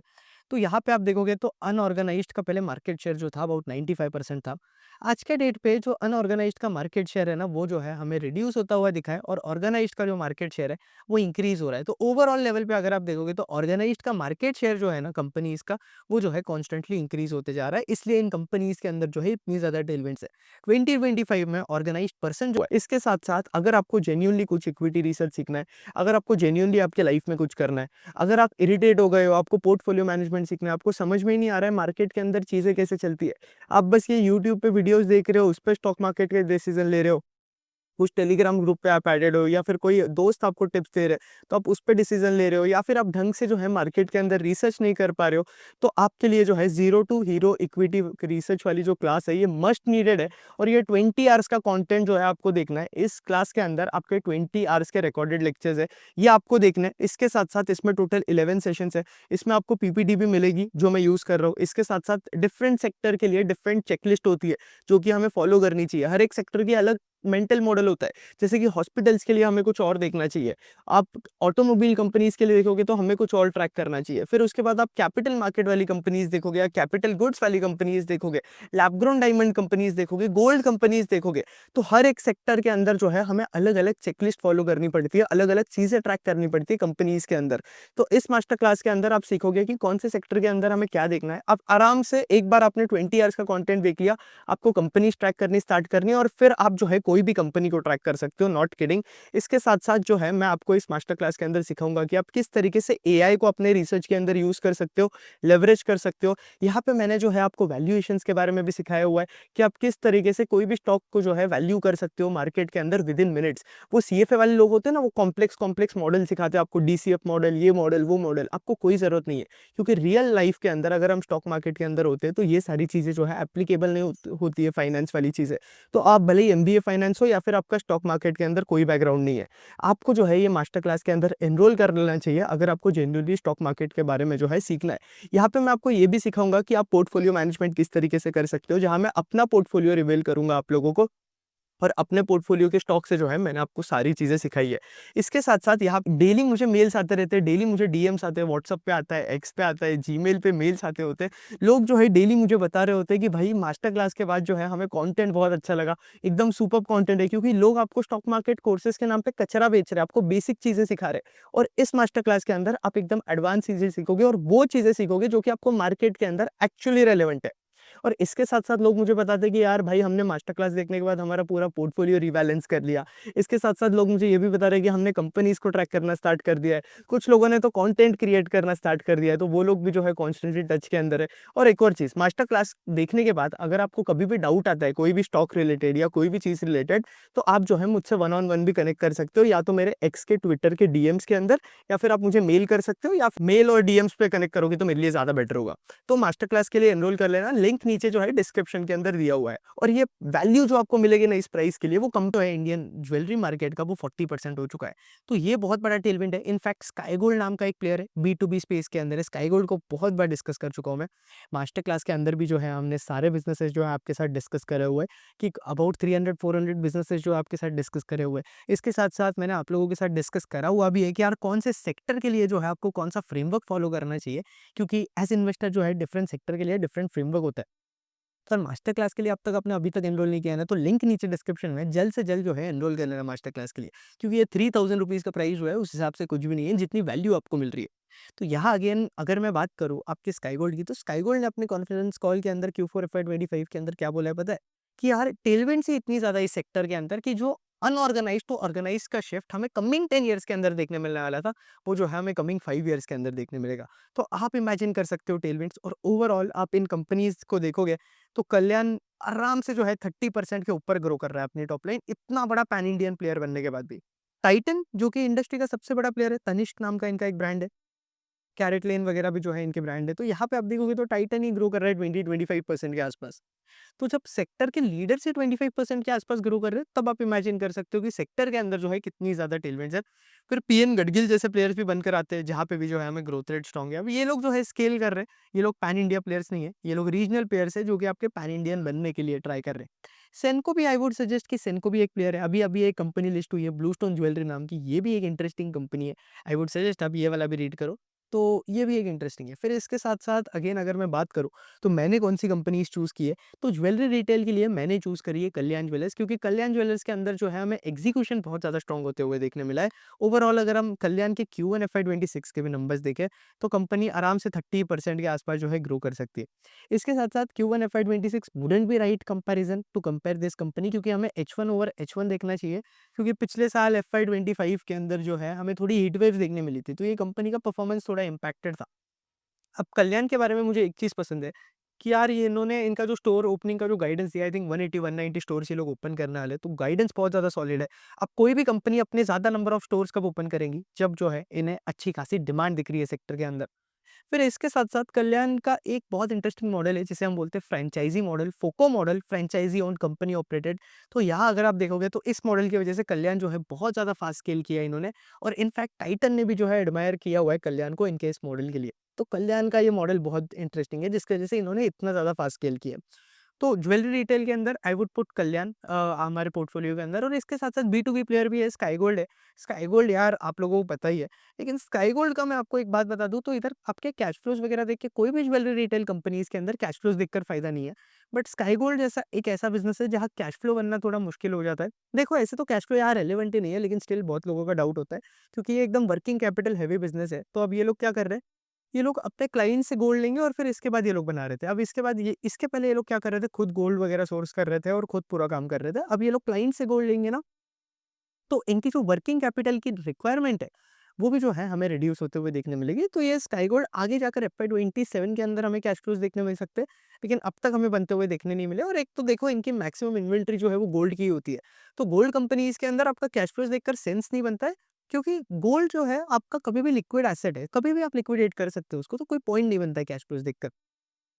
Speaker 1: तो यहाँ पे आप देखोगे तो अनऑर्गेनाइज्ड का पहले मार्केट शेयर जो था अबाउट 95% था। आज के डेट पे जो अनऑर्गेनाइज्ड का मार्केट शेयर है ना, वो जो है हमें रिड्यूस होता हुआ दिखा है, और ऑर्गेनाइज्ड का जो मार्केट शेयर है वो इंक्रीज हो रहा है। तो ओवरऑल लेवल पे अगर आप देखोगे तो ऑर्गेनाइज्ड का मार्केट शेयर जो है ना कंपनीज का, वो जो है कॉन्स्टेंटली इंक्रीज होते जा रहा है। इसलिए इन कंपनीज के अंदर जो है इतनी ज्यादा टेलविंड्स है। 2025 में ऑर्गेनाइज्ड पर्सन जो है, इसके साथ साथ अगर आपको जेन्युइनली कुछ इक्विटी रिसर्च सीखना है, अगर आपको जेन्युइनली आपके लाइफ में कुछ करना है, अगर आप इरिटेट हो गए हो, आपको पोर्टफोलियो मैनेजमेंट सीखना है, आपको समझ में ही नहीं आ रहा है मार्केट के अंदर चीज़ें कैसे चलती है, आप बस ये यूट्यूब पे वीडियोस देख रहे हो, उस पे स्टॉक मार्केट के डिसीजन ले रहे हो, कुछ टेलीग्राम ग्रुप पे आप एडेड हो, या फिर कोई दोस्त आपको टिप्स दे रहे हैं तो आप उस पे डिसीजन ले रहे हो, या फिर आप ढंग से जो है मार्केट के अंदर रिसर्च नहीं कर पा रहे हो, तो आपके लिए जो है zero to hero equity research वाली जो क्लास है ये मस्ट नीडेड है। और ये 20 आवर्स का कंटेंट जो है आपको देखना है। इस क्लास के अंदर आपके 20 आवर्स के रिकॉर्डेड लेक्चर्स है, ये आपको देखना है। इसके साथ साथ इसमें टोटल 11 सेशंस है। इसमें आपको पीपीटी भी मिलेगी जो मैं यूज़ कर रहा हूँ। इसके साथ साथ डिफरेंट सेक्टर के लिए डिफरेंट चेकलिस्ट होती है जो कि हमें फॉलो करनी चाहिए। हर एक सेक्टर की अलग मेंटल मॉडल होता है। जैसे कि हॉस्पिटल्स के लिए हमें कुछ और देखना चाहिए, आप ऑटोमोबाइल कंपनीज़ के लिए देखोगे तो हमें कुछ और ट्रैक करना चाहिए। फिर उसके बाद आप कैपिटल मार्केट वाली कंपनीज़ देखोगे या कैपिटल गुड्स वाली कंपनीज़ देखोगे, लैब ग्रोन डायमंड कंपनीज़ देखोगे, गोल्ड कंपनीज़ देखोगे। तो हर एक सेक्टर के अंदर जो है हमें अलग-अलग चेकलिस्ट फॉलो करनी पड़ती है, अलग-अलग चीज़ें ट्रैक करनी पड़ती है कंपनीज़ के अंदर। तो इस मास्टर क्लास के अंदर आप सीखोगे कि कौन से सेक्टर के अंदर हमें क्या देखना है। आप आराम से एक बार आपने 20 इयर्स का कंटेंट देख लिया, आपको कंपनीज़ ट्रैक करनी स्टार्ट करनी है और फिर आप जो है कोई भी कंपनी को ट्रैक कर सकते हो, नॉट किडिंग। इसके साथ-साथ जो है मैं आपको इस मास्टर क्लास के अंदर सिखाऊँगा कि आप किस तरीके से एआई को अपने रिसर्च के अंदर यूज़ कर सकते हो, लेवरेज कर सकते हो। यहाँ पे मैंने जो है आपको वैल्यूएशंस के बारे में भी सिखाया हुआ है कि आप किस तरीके से कोई भी स्टॉक को जो है वैल्यू कर सकते हो मार्केट के अंदर विदिन मिनट्स। वो सीएफए वाले लोग होते हैं ना, वो कॉम्प्लेक्स कॉम्प्लेक्स मॉडल सिखाते हैं आपको, डीसीएफ मॉडल, ये मॉडल, वो मॉडल, आपको कोई ज़रूरत नहीं है। क्योंकि रियल लाइफ के अंदर अगर हम स्टॉक मार्केट के अंदर होते हैं तो ये सारी चीज़ें जो है एप्लीकेबल नहीं होती है, फाइनेंस वाली चीज़ें। तो आप भले ही एमबीए फाइनेंस हो या फिर आपका स्टॉक मार्केट के अंदर कोई बैकग्राउंड नहीं है, आपको जो है ये मास्टर क्लास के अंदर एनरोल कर लेना चाहिए अगर आपको जेन्युइनली स्टॉक मार्केट के बारे में जो है सीखना है। यहाँ पे मैं आपको ये भी सिखाऊंगा कि आप पोर्टफोलियो मैनेजमेंट किस तरीके से कर सकते हो, जहाँ मैं अपना पोर्टफोलियो रिवील करूंगा आप लोगों को, और अपने पोर्टफोलियो के स्टॉक से जो है मैंने आपको सारी चीज़ें सिखाई है। इसके साथ-साथ यहाँ डेली मुझे मेल्स आते रहते हैं, डेली मुझे डीएम्स आते हैं, व्हाट्सएप पे आता है, एक्स पे आता है, जीमेल पे मेल्स आते होते हैं। लोग जो है डेली मुझे बता रहे होते हैं कि भाई मास्टर क्लास के बाद जो है हमें कंटेंट बहुत अच्छा लगा, एकदम सुपर्ब कंटेंट है, क्योंकि लोग आपको स्टॉक मार्केट कोर्सेज़ के नाम पे कचरा बेच रहे हैं, आपको बेसिक चीज़ें सिखा रहे हैं। और इस मास्टर क्लास के अंदर आप एकदम एडवांस चीज़ें सीखोगे और वो चीज़ें सीखोगे जो कि आपको मार्केट के अंदर एक्चुअली रेलेवेंट है। और इसके साथ-साथ लोग मुझे बताते हैं कि यार भाई हमने मास्टर क्लास देखने के बाद हमारा पूरा पोर्टफोलियो रिबैलेंस कर लिया। इसके साथ-साथ लोग मुझे ये भी बता रहे हैं कि हमने कंपनीज़ को ट्रैक करना स्टार्ट कर दिया है। कुछ लोगों ने तो कंटेंट क्रिएट करना स्टार्ट कर दिया है, तो वो लोग भी जो है कॉन्स्टेंटली टच के अंदर है। और एक और चीज़, मास्टर क्लास देखने के बाद अगर आपको कभी भी डाउट आता है, कोई भी स्टॉक रिलेटेड या कोई भी चीज़ रिलेटेड, तो आप जो है मुझसे वन ऑन वन भी कनेक्ट कर सकते हो, या तो मेरे एक्स के, ट्विटर के डीएम्स के अंदर, या फिर आप मुझे मेल कर सकते हो, या मेल और डीएम्स पे कनेक्ट करोगे तो मेरे लिए ज़्यादा बेटर होगा। तो मास्टर क्लास के लिए एनरोल कर लेना, लिंक नीचे जो है डिस्क्रिप्शन के अंदर दिया हुआ है। और ये वैल्यू जो आपको मिलेगी ना इस प्राइस के लिए, वो कम तो है, इंडियन ज्वेलरी मार्केट का वो 40% हो चुका है। तो ये बहुत बड़ा टेलविंड है। इनफैक्ट स्काई गोल्ड नाम का एक प्लेयर है, बी टू बी स्पेस के अंदर है। स्काई गोल्ड को बहुत बार डिस्कस कर चुका हूँ मैं। मास्टर क्लास के अंदर भी जो है हमने सारे बिजनेसेस जो है आपके साथ डिस्कस करे हुए हैं, कि अबाउट 300-400 बिजनेसेस जो आपके साथ डिस्कस करे हुए हैं। इसके साथ साथ मैंने आप लोगों के साथ डिस्कस करा हुआ भी है कि यार कौन से सेक्टर के लिए जो है आपको कौन सा फ्रेमवर्क फॉलो करना चाहिए, क्योंकि एज इन्वेस्टर जो है डिफरेंट सेक्टर के लिए डिफरेंट फ्रेमवर्क होता है। सर मास्टर क्लास के लिए अब तक आपने अभी तक एनरोल नहीं किया है ना, तो लिंक नीचे डिस्क्रिप्शन में जल्द से जल्द जो है एनरोल कर लेना मास्टर क्लास के लिए, क्योंकि ये 3000 रुपीज़ का प्राइस जो है उस हिसाब से कुछ भी नहीं है जितनी वैल्यू आपको मिल रही है। तो यहाँ अगेन अगर मैं बात करूँ आपके स्काई गोल्ड की, तो स्काई गोल्ड ने अपने कॉन्फ्रेंस कॉल के अंदर Q4 FY25 के अंदर क्या बोला है पता है? कि यार टेलविंड से इतनी ज़्यादा इस सेक्टर के अंदर कि जो अनऑर्गेनाइज्ड टू ऑर्गेनाइज्ड का शिफ्ट हमें कमिंग 10 इयर्स के अंदर देखने मिलने वाला था, वो जो है हमें कमिंग 5 इयर्स के अंदर देखने मिलेगा। तो आप इमेजिन कर सकते हो टेलविंड्स, और ओवरऑल आप इन कंपनीज़ को देखोगे तो कल्याण आराम से जो है 30% के ऊपर ग्रो कर रहा है अपनी टॉप लाइन, इतना बड़ा पैन इंडियन प्लेयर बनने के बाद भी। टाइटन जो कि इंडस्ट्री का सबसे बड़ा प्लेयर है, तनिष्क नाम का इनका एक ब्रांड है। कैरेट लेन वगैरह भी जो है इनके ब्रांड है। तो यहाँ पे आप देखोगे तो टाइटन ही ग्रो कर रहा है 20-25% के आसपास। तो जब सेक्टर के लीडर से 25% के आसपास ग्रो कर रहे हैं, तब आप इमेजिन कर सकते हो कि सेक्टर के अंदर जो है कितनी ज़्यादा टेलविंड्स है। फिर पीएन गडगिल जैसे प्लेयर्स भी बनकर आते हैं, जहाँ पे भी जो है हमें ग्रोथ रेट स्ट्रॉन्ग है। अब ये लोग जो है स्केल कर रहे हैं, ये लोग पैन इंडिया प्लेयर्स नहीं है, ये लोग रीजनल प्लेयर्स है जो कि आपके पैन इंडियन बनने के लिए ट्राई कर रहे हैं। सेनको भी आई वुड सजेस्ट कि सेनको भी एक प्लेयर है। अभी अभी एक कंपनी लिस्ट हुई है ब्लूस्टोन ज्वेलरी नाम की, ये भी एक इंटरेस्टिंग कंपनी है। आई वुड सजेस्ट आप ये वाला भी रीड करो। तो ये भी एक इंटरेस्टिंग है। फिर इसके साथ-साथ अगेन अगर मैं बात करूँ, तो मैंने कौन-सी कंपनीज़ चूज़ की है, तो ज्वेलरी रिटेल के लिए मैंने चूज़ करी है कल्याण ज्वेलर्स, क्योंकि कल्याण ज्वेलर्स के अंदर जो है हमें एग्ज़ीक्यूशन बहुत ज़्यादा स्ट्रॉन्ग होते हुए देखने मिला है। ओवरऑल अगर हम कल्याण के Q1 FY26 के भी नंबर्स देखें, तो कंपनी आराम से 30% के आसपास जो है ग्रो कर सकती है। इसके साथ-साथ Q1 FY26 wouldn't be right comparison to compare this company, क्योंकि हमें H1 ओवर H1 देखना चाहिए, क्योंकि पिछले साल FY25 के अंदर जो है हमें थोड़ी हीट वेव्स देखने मिली थी, तो ये कंपनी का परफॉर्मेंस थोड़ा इम्पैक्टेड था। अब कल्याण के बारे में मुझे एक चीज़ पसंद है कि यार ये इन्होंने इनका जो स्टोर ओपनिंग का जो गाइडेंस दिया, आई थिंक 180-190 स्टोर्स ये लोग ओपन करने वाले हैं, तो गाइडेंस बहुत ज़्यादा सॉलिड है। अब कोई भी कंपनी अपने ज़्यादा नंबर ऑफ स्टोर्स कब ओपन करेंगी? जब जो है इन्हें अच्छी खासी डिमांड दिख रही है सेक्टर के अंदर। फिर इसके साथ-साथ कल्याण का एक बहुत इंटरेस्टिंग मॉडल है जिसे हम बोलते हैं franchisee model, FOCO model, franchisee owned company operated. तो यहाँ अगर आप देखोगे तो इस मॉडल की वजह से कल्याण जो है बहुत ज़्यादा फास्ट स्केल किया है इन्होंने, और इनफैक्ट टाइटन ने भी जो है एडमायर किया हुआ है कल्याण को इनके इस मॉडल के लिए। तो कल्याण का ये मॉडल बहुत इंटरेस्टिंग है जिसकी वजह से इन्होंने इतना ज़्यादा फास्ट स्केल किया है। तो ज्वेलरी रिटेल के अंदर आई वुड पुट कल्याण हमारे पोर्टफोलियो के अंदर, और इसके साथ-साथ बी टू बी प्लेयर भी है, स्काई गोल्ड है। स्काई गोल्ड यार आप लोगों को पता ही है। लेकिन स्काई गोल्ड का मैं आपको एक बात बता दूँ, तो इधर आपके कैश फ्लोज़ वगैरह देख के कोई भी ज्वेलरी रिटेल कंपनीज़ के अंदर कैश फ्लोज़ देखकर फ़ायदा नहीं है। बट स्काई गोल्ड जैसा एक ऐसा बिज़नेस है जहाँ कैश फ्लो बनना थोड़ा मुश्किल हो जाता है। देखो ऐसे तो कैश फ्लो यहाँ रेलेवेंट ही नहीं है, लेकिन स्टिल बहुत लोगों का डाउट होता है क्योंकि ये एकदम वर्किंग कैपिटल हेवी बिज़नेस है। तो अब ये लोग क्या कर रहे हैं, ये लोग अपने क्लाइंट से गोल्ड लेंगे और फिर इसके बाद ये लोग बना रहे थे। अब इसके बाद ये इसके पहले ये लोग क्या कर रहे थे, खुद गोल्ड वगैरह सोर्स कर रहे थे और खुद पूरा काम कर रहे थे। अब ये लोग क्लाइंट से गोल्ड लेंगे ना, तो इनकी जो वर्किंग कैपिटल की रिक्वायरमेंट है, वो भी जो है हमें रिड्यूस होते हुए देखने मिलेगी। तो ये स्काई गोल्ड आगे जाकर एफवाई 27 के अंदर हमें कैश फ्लोज़ देखने मिल सकते हैं, लेकिन अब तक हमें बनते हुए देखने नहीं मिले। और एक तो देखो इनकी मैक्सिमम इन्वेंटरी जो है वो गोल्ड की ही होती है। तो गोल्ड कंपनीज़ के अंदर आपका कैश फ्लोज़ देखकर सेंस नहीं बनता है, क्योंकि गोल्ड जो है आपका कभी भी लिक्विड एसेट है, कभी भी आप लिक्विडेट कर सकते हो उसको, तो कोई पॉइंट नहीं बनता है कैश फ्लोज़ देखकर।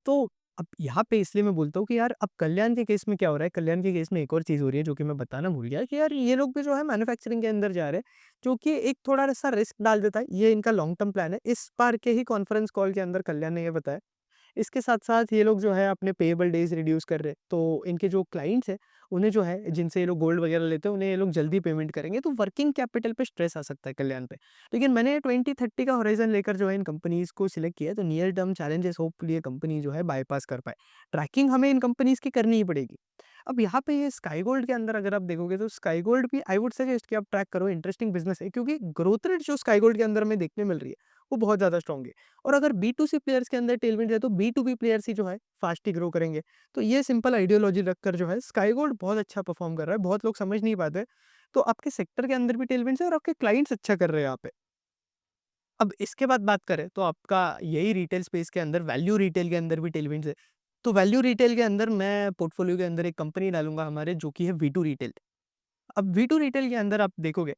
Speaker 1: तो अब यहाँ पे इसलिए मैं बोलता हूँ कि यार अब कल्याण के केस में क्या हो रहा है, कल्याण के केस में एक और चीज़ हो रही है जो कि मैं बताना भूल गया कि यार ये लोग भी जो है मैन्युफैक्चरिंग के अंदर जा रहे हैं, जो कि एक थोड़ा-सा रिस्क डाल देता है। ये इनका लॉन्ग टर्म प्लान है। इस बार के ही कॉन्फ्रेंस कॉल के अंदर कल्याण ने ये बताया। इसके साथ-साथ ये लोग जो है अपने पेएबल डेज़ रिड्यूस कर रहे हैं। तो इनके जो क्लाइंट्स हैं, उन्हें जो है जिनसे ये लोग गोल्ड वगैरह लेते हैं, उन्हें ये लोग जल्दी पेमेंट करेंगे, तो वर्किंग कैपिटल पे स्ट्रेस आ सकता है कल्याण पे। लेकिन मैंने 2030 का होराइज़न लेकर जो है इन कंपनीज़ को सिलेक्ट किया है, तो नियर टर्म चैलेंजेस होपफुली ये कंपनी जो है बायपास कर पाए। ट्रैकिंग हमें इन कंपनीज़ की करनी ही पड़ेगी। अब यहाँ पे ये स्काई गोल्ड के अंदर अगर आप देखोगे, तो स्काई गोल्ड भी आई वुड सजेस्ट कि आप ट्रैक करो, इंटरेस्टिंग बिज़नेस है, क्योंकि ग्रोथ रेट जो स्काई गोल्ड के अंदर हमें देखने मिल रही है, वो बहुत ज़्यादा स्ट्रॉन्ग है। और अगर बी2सी प्लेयर्स के अंदर टेलविंड है, तो बी2बी प्लेयर्स ही जो है फास्ट ही ग्रो करेंगे। तो ये सिंपल आइडियोलॉजी रखकर जो है स्काई गोल्ड बहुत अच्छा परफॉर्म कर रहा है, बहुत लोग समझ नहीं पाते। तो आपके सेक्टर के अंदर भी टेलविंड्स है और आपके क्लाइंट्स अच्छा कर रहे हैं यहाँ पे। अब इसके बाद बात करें तो आपका यही रिटेल स्पेस के अंदर वैल्यू रिटेल के अंदर भी टेलविंड्स है। तो वैल्यू रिटेल के अंदर मैं पोर्टफोलियो के अंदर एक कंपनी डालूँगा हमारे, जो कि है वी2 रिटेल। अब वी2 रिटेल के अंदर आप देखोगे,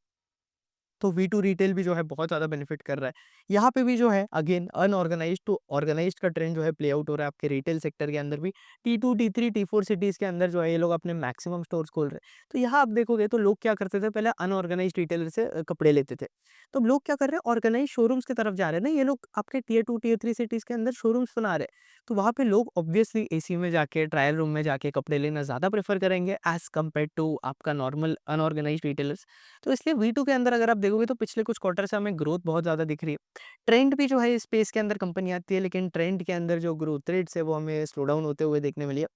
Speaker 1: तो वी2 रिटेल भी जो है बहुत ज़्यादा बेनिफिट कर रहा है। यहाँ पे भी जो है अगेन अनऑर्गनाइज्ड टू ऑर्गनाइज्ड का ट्रेंड जो है प्ले आउट हो रहा है आपके रिटेल सेक्टर के अंदर भी। टी2, टी3, टी4 सिटीज़ के अंदर जो है ये लोग अपने मैक्सिमम स्टोर्स खोल रहे हैं। तो यहाँ आप देखोगे तो लोग क्या करते थे, पहले अनऑर्गनाइज्ड रिटेलर से कपड़े लेते थे। तो अब लोग क्या कर रहे हैं, ऑर्गनाइज्ड शोरूम्स की तरफ जा रहे हैं ना, ये लोग आपके टियर 2, टियर 3 सिटीज़ के अंदर शोरूम्स बना रहे हैं। तो वहाँ पे लोग ऑब्वियसली एसी में जाके, ट्रायल रूम में जाके कपड़े लेना ज़्यादा प्रेफ़र करेंगे एज़ कम्पेयर्ड टू आपका नॉर्मल अनऑर्गनाइज्ड रिटेलर्स। तो इसलिए वी2 के अंदर अगर आप देखोगे, तो पिछले कुछ क्वार्टर से हमें ग्रोथ बहुत ज़्यादा दिख रही है। ट्रेंड भी जो है इस स्पेस के अंदर कंपनी आती है, लेकिन ट्रेंड के अंदर जो ग्रोथ रेट्स है वो हमें स्लो डाउन होते हुए देखने मिली है।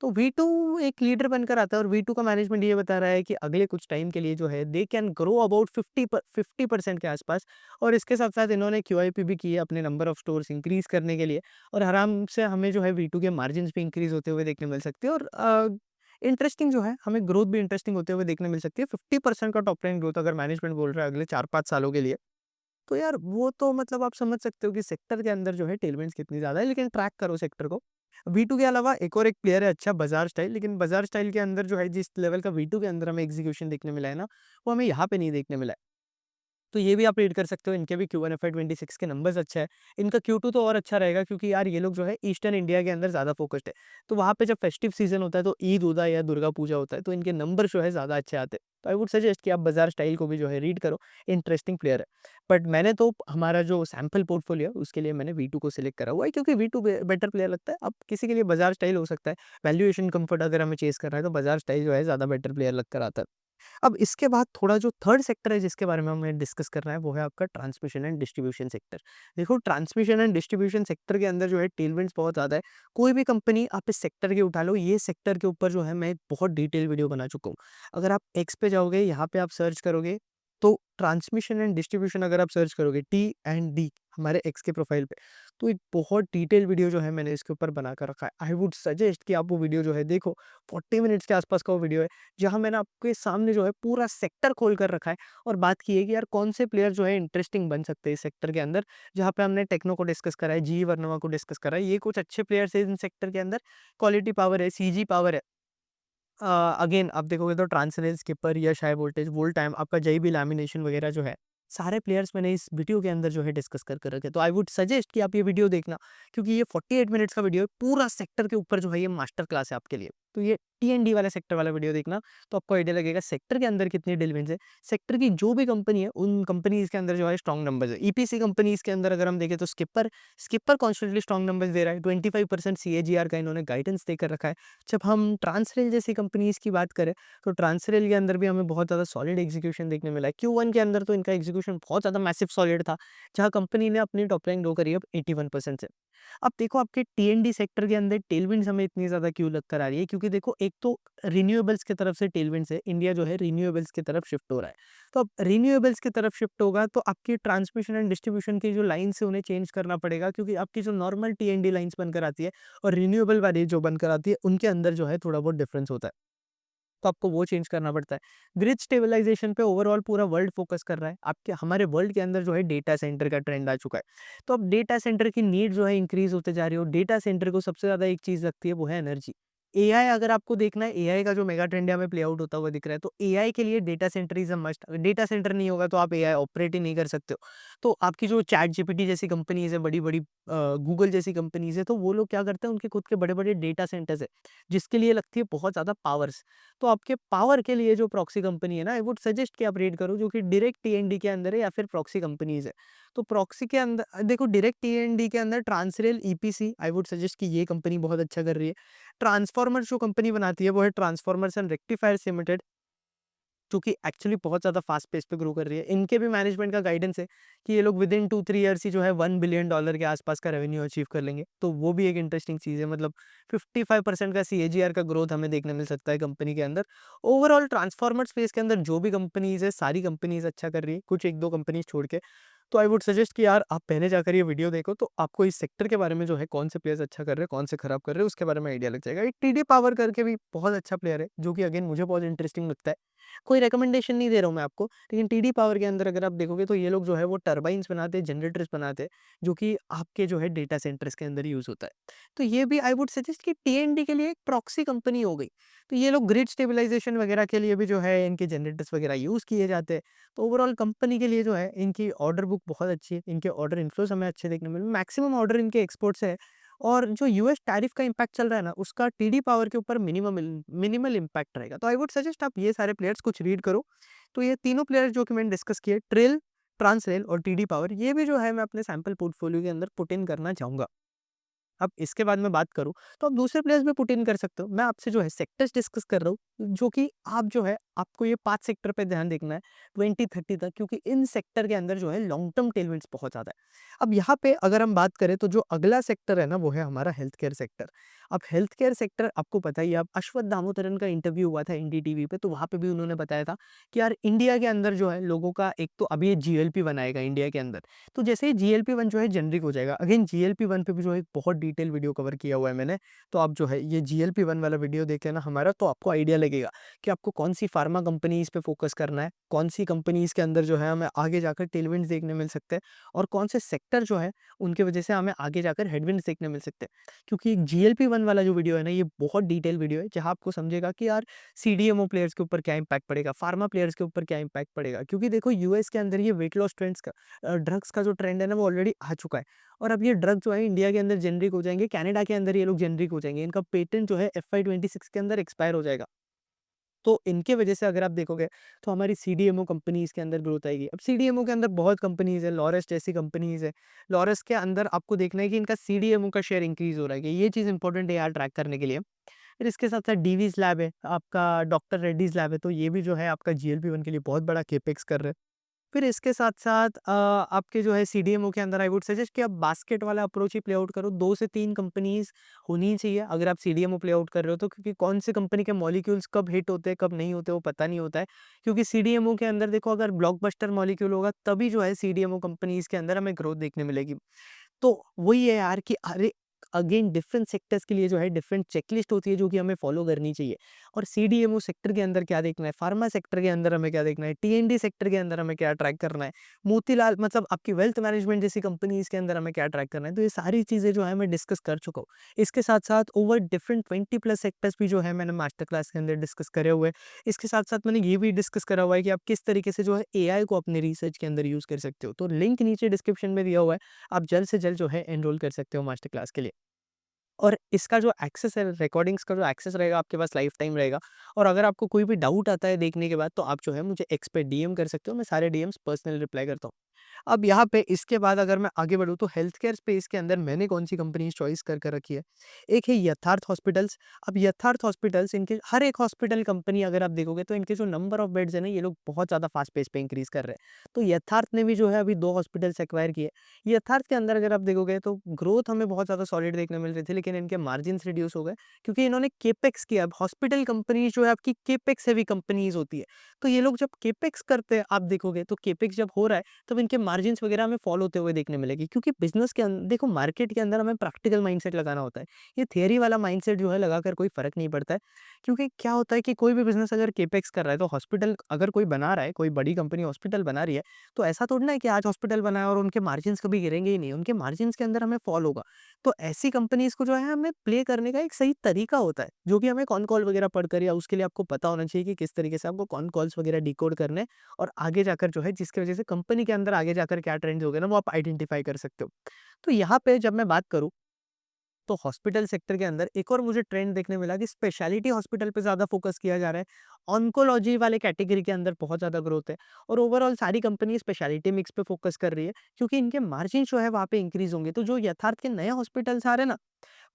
Speaker 1: तो वी2 एक लीडर बनकर आता है, और वी2 का मैनेजमेंट ये बता रहा है कि अगले कुछ टाइम के लिए जो है दे कैन ग्रो अबाउट 50% के आसपास। और इसके साथ-साथ इन्होंने क्यूआईपी भी की है अपने नंबर ऑफ स्टोर्स इंक्रीज़ करने के लिए, और आराम से हमें जो है वी2 के मार्जिन्स भी इंक्रीज़ होते हुए देखने मिल सकते हैं। और इंटरेस्टिंग जो है हमें ग्रोथ भी इंटरेस्टिंग होते हुए देखने मिल सकती है। 50% का टॉप लाइन ग्रोथ अगर मैनेजमेंट बोल रहा है अगले 4-5 सालों के लिए, तो यार वो तो मतलब आप समझ सकते हो कि सेक्टर के अंदर जो है टेलविंड्स कितनी ज़्यादा है, लेकिन ट्रैक करो सेक्टर को। वी2 के अलावा एक और एक प्लेयर है अच्छा, बाज़ार स्टाइल। लेकिन बाज़ार स्टाइल के अंदर जो है जिस लेवल का वी2 के अंदर हमें एग्ज़ीक्यूशन देखने मिला है ना, वो हमें यहाँ पे नहीं देखने मिला है। तो ये भी आप रीड कर सकते हो, इनके भी Q1 FY 26 के नंबर्स अच्छा है। इनका Q2 तो और अच्छा रहेगा, क्योंकि यार ये लोग जो है ईस्टर्न इंडिया के अंदर ज़्यादा फ़ोकस्ड है। तो वहाँ पे जब फेस्टिव सीज़न होता है, तो ईद उदा या दुर्गा पूजा होता है, तो इनके नंबर जो है ज़्यादा अच्छे आते हैं। तो आई वुड सजेस्ट कि आप बाज़ार स्टाइल को भी जो है रीड करो, इंटरेस्टिंग प्लेयर है। बट मैंने तो हमारा जो सैंपल पोर्टफोलियो है उसके लिए मैंने वी2 को सिलेक्ट करा हुआ है, क्योंकि वी2 बेटर प्लेयर लगता है। अब किसी के लिए बाज़ार स्टाइल हो सकता है, वैल्यूएशन कम्फर्ट अगर हमें चेज़ करना है, तो बाज़ार स्टाइल जो है ज़्यादा बेटर प्लेयर लगकर आता है। अब इसके बाद थोड़ा जो थर्ड सेक्टर है जिसके बारे में हमें डिस्कस करना है, वो है आपका ट्रांसमिशन एंड डिस्ट्रीब्यूशन सेक्टर। देखो ट्रांसमिशन एंड डिस्ट्रीब्यूशन सेक्टर के अंदर जो है टेलविंड्स बहुत ज़्यादा है। कोई भी कंपनी आप इस सेक्टर की उठा लो, ये सेक्टर के ऊपर जो है मैं एक बहुत डिटेल वीडियो बना चुका हूँ। अगर आप एक्स पे जाओगे, यहाँ पे आप सर्च करोगे, तो ट्रांसमिशन एंड डिस्ट्रीब्यूशन अगर आप सर्च करोगे T&D हमारे एक्स के प्रोफाइल पे, तो एक बहुत डिटेल वीडियो जो है मैंने इसके ऊपर बना कर रखा है। आई वुड सजेस्ट कि आप वो वीडियो जो है देखो। 40 मिनट्स के आसपास का वो वीडियो है, जहाँ मैंने आपके सामने जो है पूरा सेक्टर खोल कर रखा है, और बात की है कि यार कौन से प्लेयर जो है इंटरेस्टिंग बन सकते हैं इस सेक्टर के अंदर। जहाँ पे हमने टेक्नो को डिस्कस करा है, जी वर्नमा को डिस्कस करा है, ये कुछ अच्छे प्लेयर्स है इन सेक्टर के अंदर। क्वालिटी पावर है, सीजी पावर है। अगेन आप देखोगे तो ट्रांसलेट, स्किपर, यश हाई वोल्टेज, वोल्टाइम, आपका जेबी लैमिनेशन वगैरह जो है, सारे प्लेयर्स मैंने इस वीडियो के अंदर जो है डिस्कस कर रखे। तो आई वुड सजेस्ट कि आप ये वीडियो देखना, क्योंकि ये 48 मिनट्स का वीडियो है, पूरा सेक्टर के ऊपर जो है ये मास्टर क्लास है आपके लिए। तो ये टी&डी वाला सेक्टर वाला वीडियो देखना, तो आपको आइडिया लगेगा सेक्टर के अंदर कितनी डीलविंस है। सेक्टर की जो भी कंपनी है, उन कंपनीज़ के अंदर जो है स्ट्रॉन्ग नंबर्स है। ईपीसी कंपनीज़ के अंदर अगर हम देखें तो Skipper Skipper constantly strong numbers दे रहा है, 25% सीएजीआर का इन्होंने गाइडेंस देकर रखा है। जब हम ट्रांसरेल जैसी कंपनीज़ की बात करें, तो ट्रांसरेल के अंदर भी हमें बहुत ज़्यादा सॉलिड एग्जीक्यूशन देखने मिला है। Q1 के अंदर तो इनका एग्जीक्यूशन बहुत ज़्यादा मैसिव सॉलिड था, जहाँ कंपनी ने अपनी टॉप लाइन ग्रो करी है अब 81% से। अब देखो आपके टी&डी सेक्टर के अंदर टेलविंड्स हमें इतनी ज़्यादा क्यों लगकर आ रही है, क्योंकि देखो एक तो रिन्यूएबल्स की तरफ से टेलविंड्स है, इंडिया जो है रिन्यूएबल्स की तरफ शिफ्ट हो रहा है। तो अब रिन्यूएबल्स की तरफ शिफ्ट होगा तो आपकी ट्रांसमिशन एंड डिस्ट्रीब्यूशन की जो लाइन्स है उन्हें चेंज करना पड़ेगा, क्योंकि आपकी जो नॉर्मल टी&डी लाइन्स बनकर आती है और रिन्यूएबल वाली जो बनकर आती है, उनके अंदर जो है थोड़ा बहुत डिफरेंस होता है। तो आपको वो चेंज करना पड़ता है। ग्रिड स्टेबलाइजेशन पे ओवरऑल पूरा वर्ल्ड फोकस कर रहा है। आपके हमारे वर्ल्ड के अंदर जो है डेटा सेंटर का ट्रेंड आ चुका है। तो अब डेटा सेंटर की नीड जो है इंक्रीज़ होते जा रही है और डेटा सेंटर को सबसे ज़्यादा एक चीज़ लगती है, वो है एनर्जी। एआई अगर आपको देखना है, एआई का जो मेगा ट्रेंड है हमें प्ले आउट होता हुआ दिख रहा है, तो एआई के लिए data centre is a must. Data centre नहीं होगा तो आप एआई ऑपरेट ही नहीं कर सकते हो। तो आपकी जो चैट जीपीटी जैसी कंपनीज़ है, बड़ी-बड़ी गूगल जैसी कंपनीज़ है, तो वो लोग क्या करते हैं, उनके खुद के बड़े-बड़े डेटा सेंटर्स है, जिसके लिए लगती है बहुत ज़्यादा पावर्स। तो आपके पावर के लिए जो प्रॉक्सी कंपनी है ना, आई वुड सजेस्ट कि आप रेड करो, जो कि डायरेक्ट टी&डी के अंदर है या फिर प्रॉक्सी कंपनीज़ है। तो प्रॉक्सी के अंदर देखो, डायरेक्ट टी&डी के अंदर Transrail, EPC, I would suggest कि ये कंपनी बहुत अच्छा कर रही है। ट्रांसफार्मर जो कंपनी बनाती है वो है ट्रांसफार्मर्स एंड रेक्टिफायर्स लिमिटेड, जो कि एक्चुअली बहुत ज़्यादा फास्ट पेस पे ग्रो कर रही है। इनके भी मैनेजमेंट का गाइडेंस है कि ये लोग विदिन 2-3 ईयर्स ही जो है $1 बिलियन के आसपास का रेवेन्यू अचीव कर लेंगे। तो वो भी एक इंटरेस्टिंग चीज़ है, मतलब 55% का सीएजीआर का ग्रोथ हमें देखने मिल सकता है कंपनी के अंदर। ओवरऑल ट्रांसफार्मर स्पेस के अंदर जो भी कंपनीज़ है, सारी कंपनीज़ अच्छा कर रही है, कुछ 1-2 कंपनीज़ छोड़ के। तो आई वुड सजेस्ट कि यार आप पहले जाकर ये वीडियो देखो, तो आपको इस सेक्टर के बारे में जो है कौन से प्लेयर्स अच्छा कर रहे हैं, कौन से खराब कर रहे हैं, उसके बारे में आइडिया लग जाएगा। एक टीडी पावर करके भी बहुत अच्छा प्लेयर है, जो कि अगेन मुझे बहुत इंटरेस्टिंग लगता है। कोई रिकमेंडेशन नहीं दे रहा हूँ मैं आपको, लेकिन टीडी पावर के अंदर अगर आप देखोगे तो ये लोग जो है वो टरबाइन्स बनाते हैं, जनरेटर्स बनाते हैं, जो कि आपके जो है डेटा सेंटर्स के अंदर यूज़ होता है। तो ये भी आई वुड सजेस्ट कि टी&डी के लिए एक प्रॉक्सी कंपनी हो गई। तो ये लोग ग्रिड स्टेबलाइजेशन वगैरह के लिए भी जो है इनके जनरेटर्स वगैरह यूज़ किए जाते हैं। तो ओवरऑल कंपनी के लिए जो है इनकी ऑर्डर बुक बहुत अच्छी है, इनके ऑर्डर इन्फ्लोज़ हमें अच्छे देखने मिले, मैक्सिमम ऑर्डर इनके एक्सपोर्ट से है। और जो यूएस टैरिफ का इम्पैक्ट चल रहा है ना, उसका टीडी पावर के ऊपर मिनिमल इम्पैक्ट रहेगा। तो आई वुड सजेस्ट आप ये सारे प्लेयर्स कुछ रीड करो। तो ये तीनों प्लेयर्स जो कि मैंने डिस्कस किए, ट्रिल, ट्रांसरेल और टीडी पावर, ये भी जो है मैं अपने सैंपल पोर्टफोलियो के अंदर पुट इन करना चाहूँगा। अब इसके बाद मैं बात करूँ, तो आप दूसरे प्लेयर्स भी पुट इन कर सकते हो। मैं आपसे जो है सेक्टर्स डिस्कस कर रहा हूँ, जो कि आप जो है आपको ये 5 सेक्टर पे ध्यान देखना है 2030 तक, क्योंकि इन सेक्टर के अंदर जो है लॉन्ग टर्म टेलविंड्स बहुत ज़्यादा है। अब यहाँ पे अगर हम बात करें तो जो अगला सेक्टर है ना, वो है हमारा हेल्थ केयर सेक्टर। अब हेल्थ केयर सेक्टर आपको पता ही है, अब अश्वत्थ दामोदरन का इंटरव्यू हुआ था एनडीटीवी पे, तो वहाँ पे भी उन्होंने बताया था कि यार इंडिया के अंदर जो है लोगों का एक तो अभी ये जीएलपी-1 आएगा इंडिया के अंदर। तो जैसे ही जीएलपी-1 जो है जेनरिक हो जाएगा, अगेन जीएलपी-1 पे भी जो है एक बहुत डिटेल वीडियो कवर किया हुआ है मैंने। तो आप जो है ये जीएलपी-1 वाला वीडियो देख लेना हमारा, तो आपको आइडिया लगेगा कि आपको कौन-सी फार्मा कंपनीज़ पे फोकस करना है, कौन-सी कंपनीज़ के अंदर जो है हमें आगे जाकर टेलविंड्स देखने मिल सकते हैं और कौन से सेक्टर जो है उनकी वजह से हमें आगे जाकर हेडविंड्स देखने मिल सकते हैं। क्योंकि जीएलपी-1 वाला जो वीडियो है ना, ये बहुत डिटेल वीडियो है, जहाँ आपको समझेगा कि यार सीडीएमओ प्लेयर्स के ऊपर क्या इम्पैक्ट पड़ेगा, फार्मा प्लेयर्स के ऊपर क्या इम्पैक्ट पड़ेगा। क्योंकि देखो यूएस के अंदर ये वेट लॉस ट्रेंड्स का ड्रग्स का जो ट्रेंड है ना, वो ऑलरेडी आ चुका है और अब ये ड्रग जो है इंडिया के अंदर जेनरिक हो जाएँगे, कनाडा के अंदर ये लोग जेनरिक हो जाएँगे। इनका पेटेंट जो है एफवाई 26 के अंदर एक्सपायर हो जाएगा। तो इनके वजह से अगर आप देखोगे तो हमारी सीडीएमओ कंपनीज़ के अंदर ग्रोथ आएगी। अब सीडीएमओ के अंदर बहुत कंपनीज़ है, लॉरस जैसी कंपनीज़ है। लॉरस के अंदर आपको देखना है कि इनका सीडीएमओ का शेयर इंक्रीज़ हो रहा है, कि ये चीज़ इंपॉर्टेंट है यार ट्रैक करने के लिए। फिर इसके साथ-साथ डीवीज़ लैब है, आपका डॉक्टर रेड्डीज़ लैब है, तो ये भी जो है आपका जीएलपी-1 के लिए बहुत बड़ा कैपेक्स कर रहे हैं। फिर इसके साथ-साथ आपके जो है सीडीएमओ के अंदर आई वुड सजेस्ट कि आप बास्केट वाला अप्रोच ही प्ले आउट करो। 2 से 3 कंपनीज़ होनी चाहिए अगर आप सीडीएमओ प्ले आउट कर रहे हो तो, क्योंकि कौन सी कंपनी के मॉलिक्यूल्स कब हिट होते हैं, कब नहीं होते, वो पता नहीं होता है। क्योंकि सीडीएमओ के अंदर देखो, अगर ब्लॉकबस्टर मॉलिक्यूल होगा तभी जो है सीडीएमओ कंपनीज़ के अंदर हमें ग्रोथ देखने मिलेगी। तो वही है यार कि अरे अगेन डिफरेंट सेक्टर्स के लिए जो है डिफरेंट चेकलिस्ट होती है, जो कि हमें फॉलो करनी चाहिए। और सीडीएमओ सेक्टर के अंदर क्या देखना है, फार्मा सेक्टर के अंदर हमें क्या देखना है, टीएनडी सेक्टर के अंदर हमें क्या ट्रैक करना है, मोतीलाल मतलब आपकी वेल्थ मैनेजमेंट जैसी कंपनीज के अंदर हमें क्या ट्रैक करना है। तो ये सारी चीज़ें जो है मैं डिस्कस कर चुका हूँ। इसके साथ-साथ ओवर डिफरेंट 20 प्लस सेक्टर्स भी जो है मैंने मास्टर क्लास के अंदर डिस्कस करे हुए हैं। इसके साथ-साथ मैंने ये भी डिस्कस करा हुआ है कि आप किस तरीके से जो है एआई को अपने रिसर्च के अंदर यूज़ कर सकते हो। तो लिंक नीचे डिस्क्रिप्शन में दिया हुआ है। आप जल्द से जल्द जो है एनरोल कर सकते हो मास्टर क्लास के लिए। और इसका जो एक्सेस है, रिकॉर्डिंग्स का जो एक्सेस रहेगा आपके पास लाइफ टाइम रहेगा। और अगर आपको कोई भी डाउट आता है देखने के बाद, तो आप जो है मुझे एक्स पे डीएम कर सकते हो, मैं सारे डीएम्स पर्सनली रिप्लाई करता हूँ। अब यहाँ पे इसके बाद अगर मैं आगे बढ़ूँ तो हेल्थ केयर स्पेस के अंदर मैंने कौन-सी कंपनीज़ चॉइस कर रखी है। एक है यथार्थ हॉस्पिटल्स। अब यथार्थ हॉस्पिटल्स, इनके हर एक हॉस्पिटल कंपनी अगर आप देखोगे तो इनके जो नंबर ऑफ बेड्स है ना, ये लोग बहुत ज़्यादा फास्ट पेस पे इंक्रीज़ कर रहे हैं। तो यथार्थ ने भी जो है अभी 2 हॉस्पिटल्स एक्वायर किए। यथार्थ के अंदर अगर आप देखोगे तो ग्रोथ हमें बहुत ज़्यादा सॉलिड देखने मिल रही थी, लेकिन इनके मार्जिन्स रिड्यूस हो गए क्योंकि इन्होंने केपेक्स किया। अब हॉस्पिटल कंपनी जो है आपकी केपेक्स हेवी कंपनीज़ होती है। तो ये लोग जब केपेक्स करते हैं आप देखोगे तो केपेक्स जब हो रहा है तब इनके मार्जिन्स वगैरह हमें फॉल होते हुए देखने मिलेगी, क्योंकि बिज़नेस के देखो मार्केट के अंदर हमें प्रैक्टिकल माइंडसेट लगाना होता है। ये थियरी वाला माइंडसेट जो है लगाकर कोई फ़र्क नहीं पड़ता है। क्योंकि क्या होता है कि कोई भी बिज़नेस अगर केपेक्स कर रहा है, तो हॉस्पिटल अगर कोई बना रहा है, कोई बड़ी कंपनी हॉस्पिटल बना रही है, तो ऐसा थोड़ी ना है कि आज हॉस्पिटल बनाया और उनके मार्जिन्स कभी गिरेंगे ही नहीं, उनके मार्जिन्स के अंदर हमें फॉल होगा। तो ऐसी कंपनीज़ को जो है हमें प्ले करने का एक सही तरीका होता है, जो कि हमें कॉन कॉल वगैरह पढ़कर, या उसके लिए आपको पता होना चाहिए कि किस तरीके से आपको कॉन कॉल्स वगैरह डिकोड करने हैं, और आगे जाकर जो है जिसकी वजह से कंपनी के अंदर आगे जाकर क्या ट्रेंड्स हो गए ना, वो आप आइडेंटिफ़ाई कर सकते हो। तो यहाँ पे जब मैं बात करूँ, तो हॉस्पिटल सेक्टर के अंदर एक और मुझे ट्रेंड देखने मिला कि स्पेशलिटी हॉस्पिटल पे ज़्यादा फोकस किया जा रहा है। ऑन्कोलॉजी वाले कैटेगरी के अंदर बहुत ज़्यादा ग्रोथ है, और ओवरऑल सारी कंपनी स्पेशलिटी मिक्स पे फोकस कर रही है, क्योंकि इनके मार्जिन जो है वहाँ पे इंक्रीज़ होंगे। तो जो यथार्थ के नए हॉस्पिटल्स आ रहे हैं ना,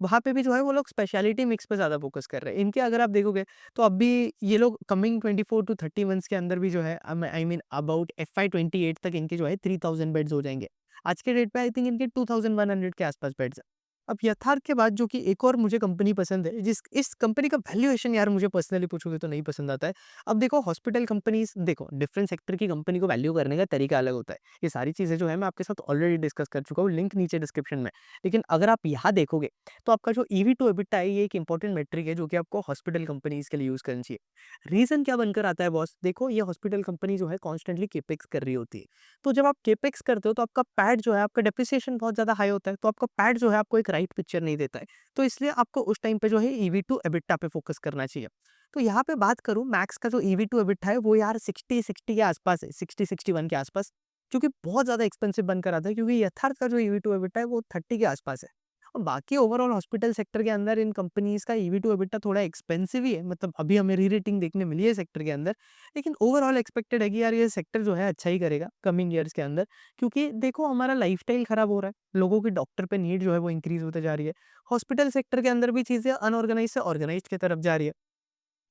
Speaker 1: वहाँ पे भी जो है वो लोग स्पेशलिटी मिक्स पे ज़्यादा फ़ोकस कर रहे हैं। इनके अगर आप देखोगे तो अभी ये लोग कमिंग 24 टू 30 मंथ्स के अंदर भी जो है आई मीन अबाउट एफवाई 28 तक इनके जो है 3000 बेड्स हो जाएँगे। आज के डेट पे आई थिंक इनके 2100 के आस-पास बेड्स हैं। अब यथार्थ के बाद जो कि एक और मुझे कंपनी पसंद है, जिस इस कंपनी का वैल्यूएशन यार मुझे पर्सनली पूछोगे तो नहीं पसंद आता है। अब देखो हॉस्पिटल कंपनीज़, देखो डिफरेंट सेक्टर की कंपनी को वैल्यू करने का तरीका अलग होता है। ये सारी चीज़ें जो है मैं आपके साथ ऑलरेडी डिस्कस कर चुका हूँ, लिंक नीचे डिस्क्रिप्शन में। लेकिन अगर आप यहाँ देखोगे तो आपका जो ईवी टू एबिटा है, ये एक इंपॉर्टेंट मेट्रिक है जो कि आपको हॉस्पिटल कंपनीज के लिए यूज करनी चाहिए। रीजन क्या बनकर आता है बॉस, देखो ये हॉस्पिटल कंपनी जो है कॉन्स्टेंटली केपेक्स कर रही होती है। तो जब आप केपेक्स करते हो तो आपका पैड जो है, आपका डेप्रिसिएशन बहुत ज्यादा हाई होता है, तो आपका पैड जो है आपको एक राइट पिक्चर नहीं देता है। तो इसलिए आपको उस टाइम पे जो है ईवी टू एबिटा पे फोकस करना चाहिए। तो यहाँ पे बात करूँ मैक्स का जो ईवी टू एबिटा है, वो यार 60 के आसपास है, 60-61 के आसपास, जो कि बहुत ज्यादा एक्सपेंसिव बनकर आता है, क्योंकि यथार्थ का जो ईवी टू एबिटा है वो 30 के आसपास है। और बाकी ओवरऑल हॉस्पिटल सेक्टर के अंदर इन कंपनीज़ का ईवी टू एबिटा थोड़ा एक्सपेंसिव ही है, मतलब अभी हमें री-रेटिंग देखने मिली है सेक्टर के अंदर। लेकिन ओवरऑल एक्सपेक्टेड है कि यार ये सेक्टर जो है अच्छा ही करेगा कमिंग ईयर्स के अंदर, क्योंकि देखो हमारा लाइफ़स्टाइल खराब हो रहा है, लोगों की डॉक्टर पे नीड जो है वो इंक्रीज़ होते जा रही है। हॉस्पिटल सेक्टर के अंदर भी चीज़ें अनऑर्गनाइज़ से ऑर्गनाइज़्ड की तरफ जा रही है।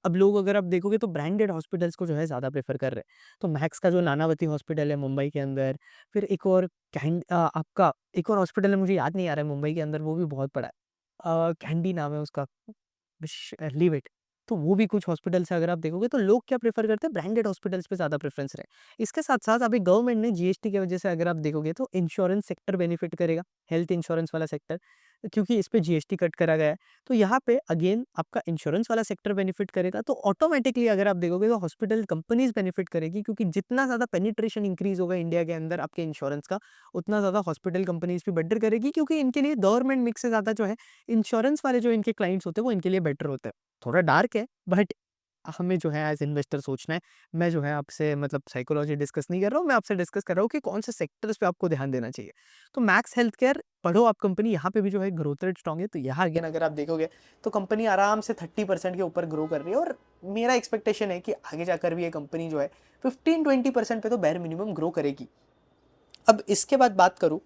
Speaker 1: अब लोग अगर आप देखोगे तो ब्रांडेड हॉस्पिटल्स को जो है ज़्यादा प्रेफ़र कर रहे हैं। तो मैक्स का जो नानावती हॉस्पिटल है मुंबई के अंदर, फिर एक और आपका एक और हॉस्पिटल है, मुझे याद नहीं आ रहा है मुंबई के अंदर, वो भी बहुत बड़ा है। कैंडी नाम है उसका, लीव इट। तो वो भी कुछ हॉस्पिटल्स हैं, अगर आप देखोगे तो लोग क्या प्रेफ़र करते हैं, ब्रांडेड हॉस्पिटल्स पे ज़्यादा प्रेफ़रेंस रहे। इसके साथ-साथ अभी गवर्नमेंट ने जीएसटी की वजह से अगर आप देखोगे तो इंश्योरेंस सेक्टर बेनिफिट करेगा, हेल्थ इंश्योरेंस वाला सेक्टर, क्योंकि इस पे जीएसटी कट करा गया है। तो यहाँ पे अगेन आपका इंश्योरेंस वाला सेक्टर बेनिफिट करेगा, तो ऑटोमैटिकली अगर आप देखोगे तो हॉस्पिटल कंपनीज़ बेनिफिट करेगी, क्योंकि जितना ज़्यादा पेनिट्रेशन इंक्रीज़ होगा इंडिया के अंदर आपके इंश्योरेंस का, उतना ज़्यादा हॉस्पिटल कंपनीज़ भी बेटर करेगी, क्योंकि इनके लिए गवर्नमेंट मिक्स से ज़्यादा जो है इंश्योरेंस वाले जो इनके क्लाइंट्स होते हैं वो इनके लिए बेटर होते हैं। थोड़ा डार्क है, बट हमें जो है एज़ इन्वेस्टर सोचना है। मैं जो है आपसे मतलब साइकोलॉजी डिस्कस नहीं कर रहा हूँ, मैं आपसे डिस्कस कर रहा हूँ कि कौन से सेक्टर्स पे आपको ध्यान देना चाहिए। तो मैक्स हेल्थकेयर पढ़ो आप कंपनी, यहाँ पे भी जो है ग्रोथ रेट स्ट्रॉन्ग है। तो यहाँ अगेन अगर आप देखोगे तो कंपनी आराम से 30% के ऊपर ग्रो कर रही है, और मेरा एक्सपेक्टेशन है कि आगे जाकर भी ये कंपनी जो है 15-20% पे तो बेर मिनिमम ग्रो करेगी। अब इसके बाद बात करूँ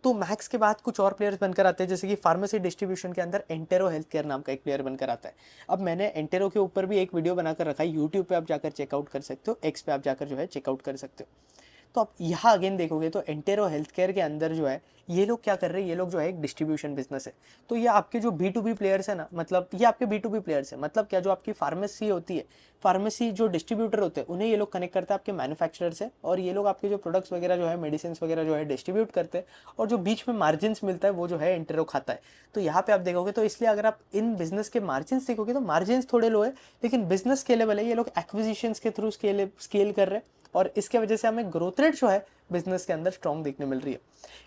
Speaker 1: तो मैक्स के बाद कुछ और प्लेयर्स बनकर आते हैं, जैसे कि फार्मेसी डिस्ट्रीब्यूशन के अंदर एंटेरो हेल्थ केयर नाम का एक प्लेयर बनकर आता है। अब मैंने एंटेरो के ऊपर भी एक वीडियो बनाकर रखा है, यूट्यूब पे आप जाकर चेकआउट कर सकते हो, एक्स पे आप जाकर जो है चेकआउट कर सकते हो। तो आप यहाँ अगेन देखोगे तो एंटेरो हेल्थ केयर के अंदर जो है ये लोग क्या कर रहे हैं, ये लोग जो है एक डिस्ट्रीब्यूशन बिजनेस है। तो ये आपके जो B2B प्लेयर्स है ना, मतलब ये आपके B2B प्लेयर्स है, मतलब क्या, जो आपकी फार्मेसी होती है, फार्मेसी जो डिस्ट्रीब्यूटर होते हैं उन्हें ये लोग कनेक्ट करते हैं आपके मैन्युफैक्चरर से, और ये लोग आपके जो प्रोडक्ट्स वगैरह जो है, मेडिसिन वगैरह जो है डिस्ट्रीब्यूट करते हैं, और जो बीच में मार्जिन मिलता है वो जो है एंटेरो खाता है। तो यहाँ पे आप देखोगे तो इसलिए अगर आप इन बिजनेस के मार्जिन देखोगे तो मार्जिन थोड़े लो है, लेकिन बिजनेस स्केलेबल है, ये लोग एक्विजिशंस के थ्रू स्केल कर रहे हैं, और इसके वजह से हमें ग्रोथ रेट जो है बिजनेस के अंदर स्ट्रॉन्ग देखने मिल रही है।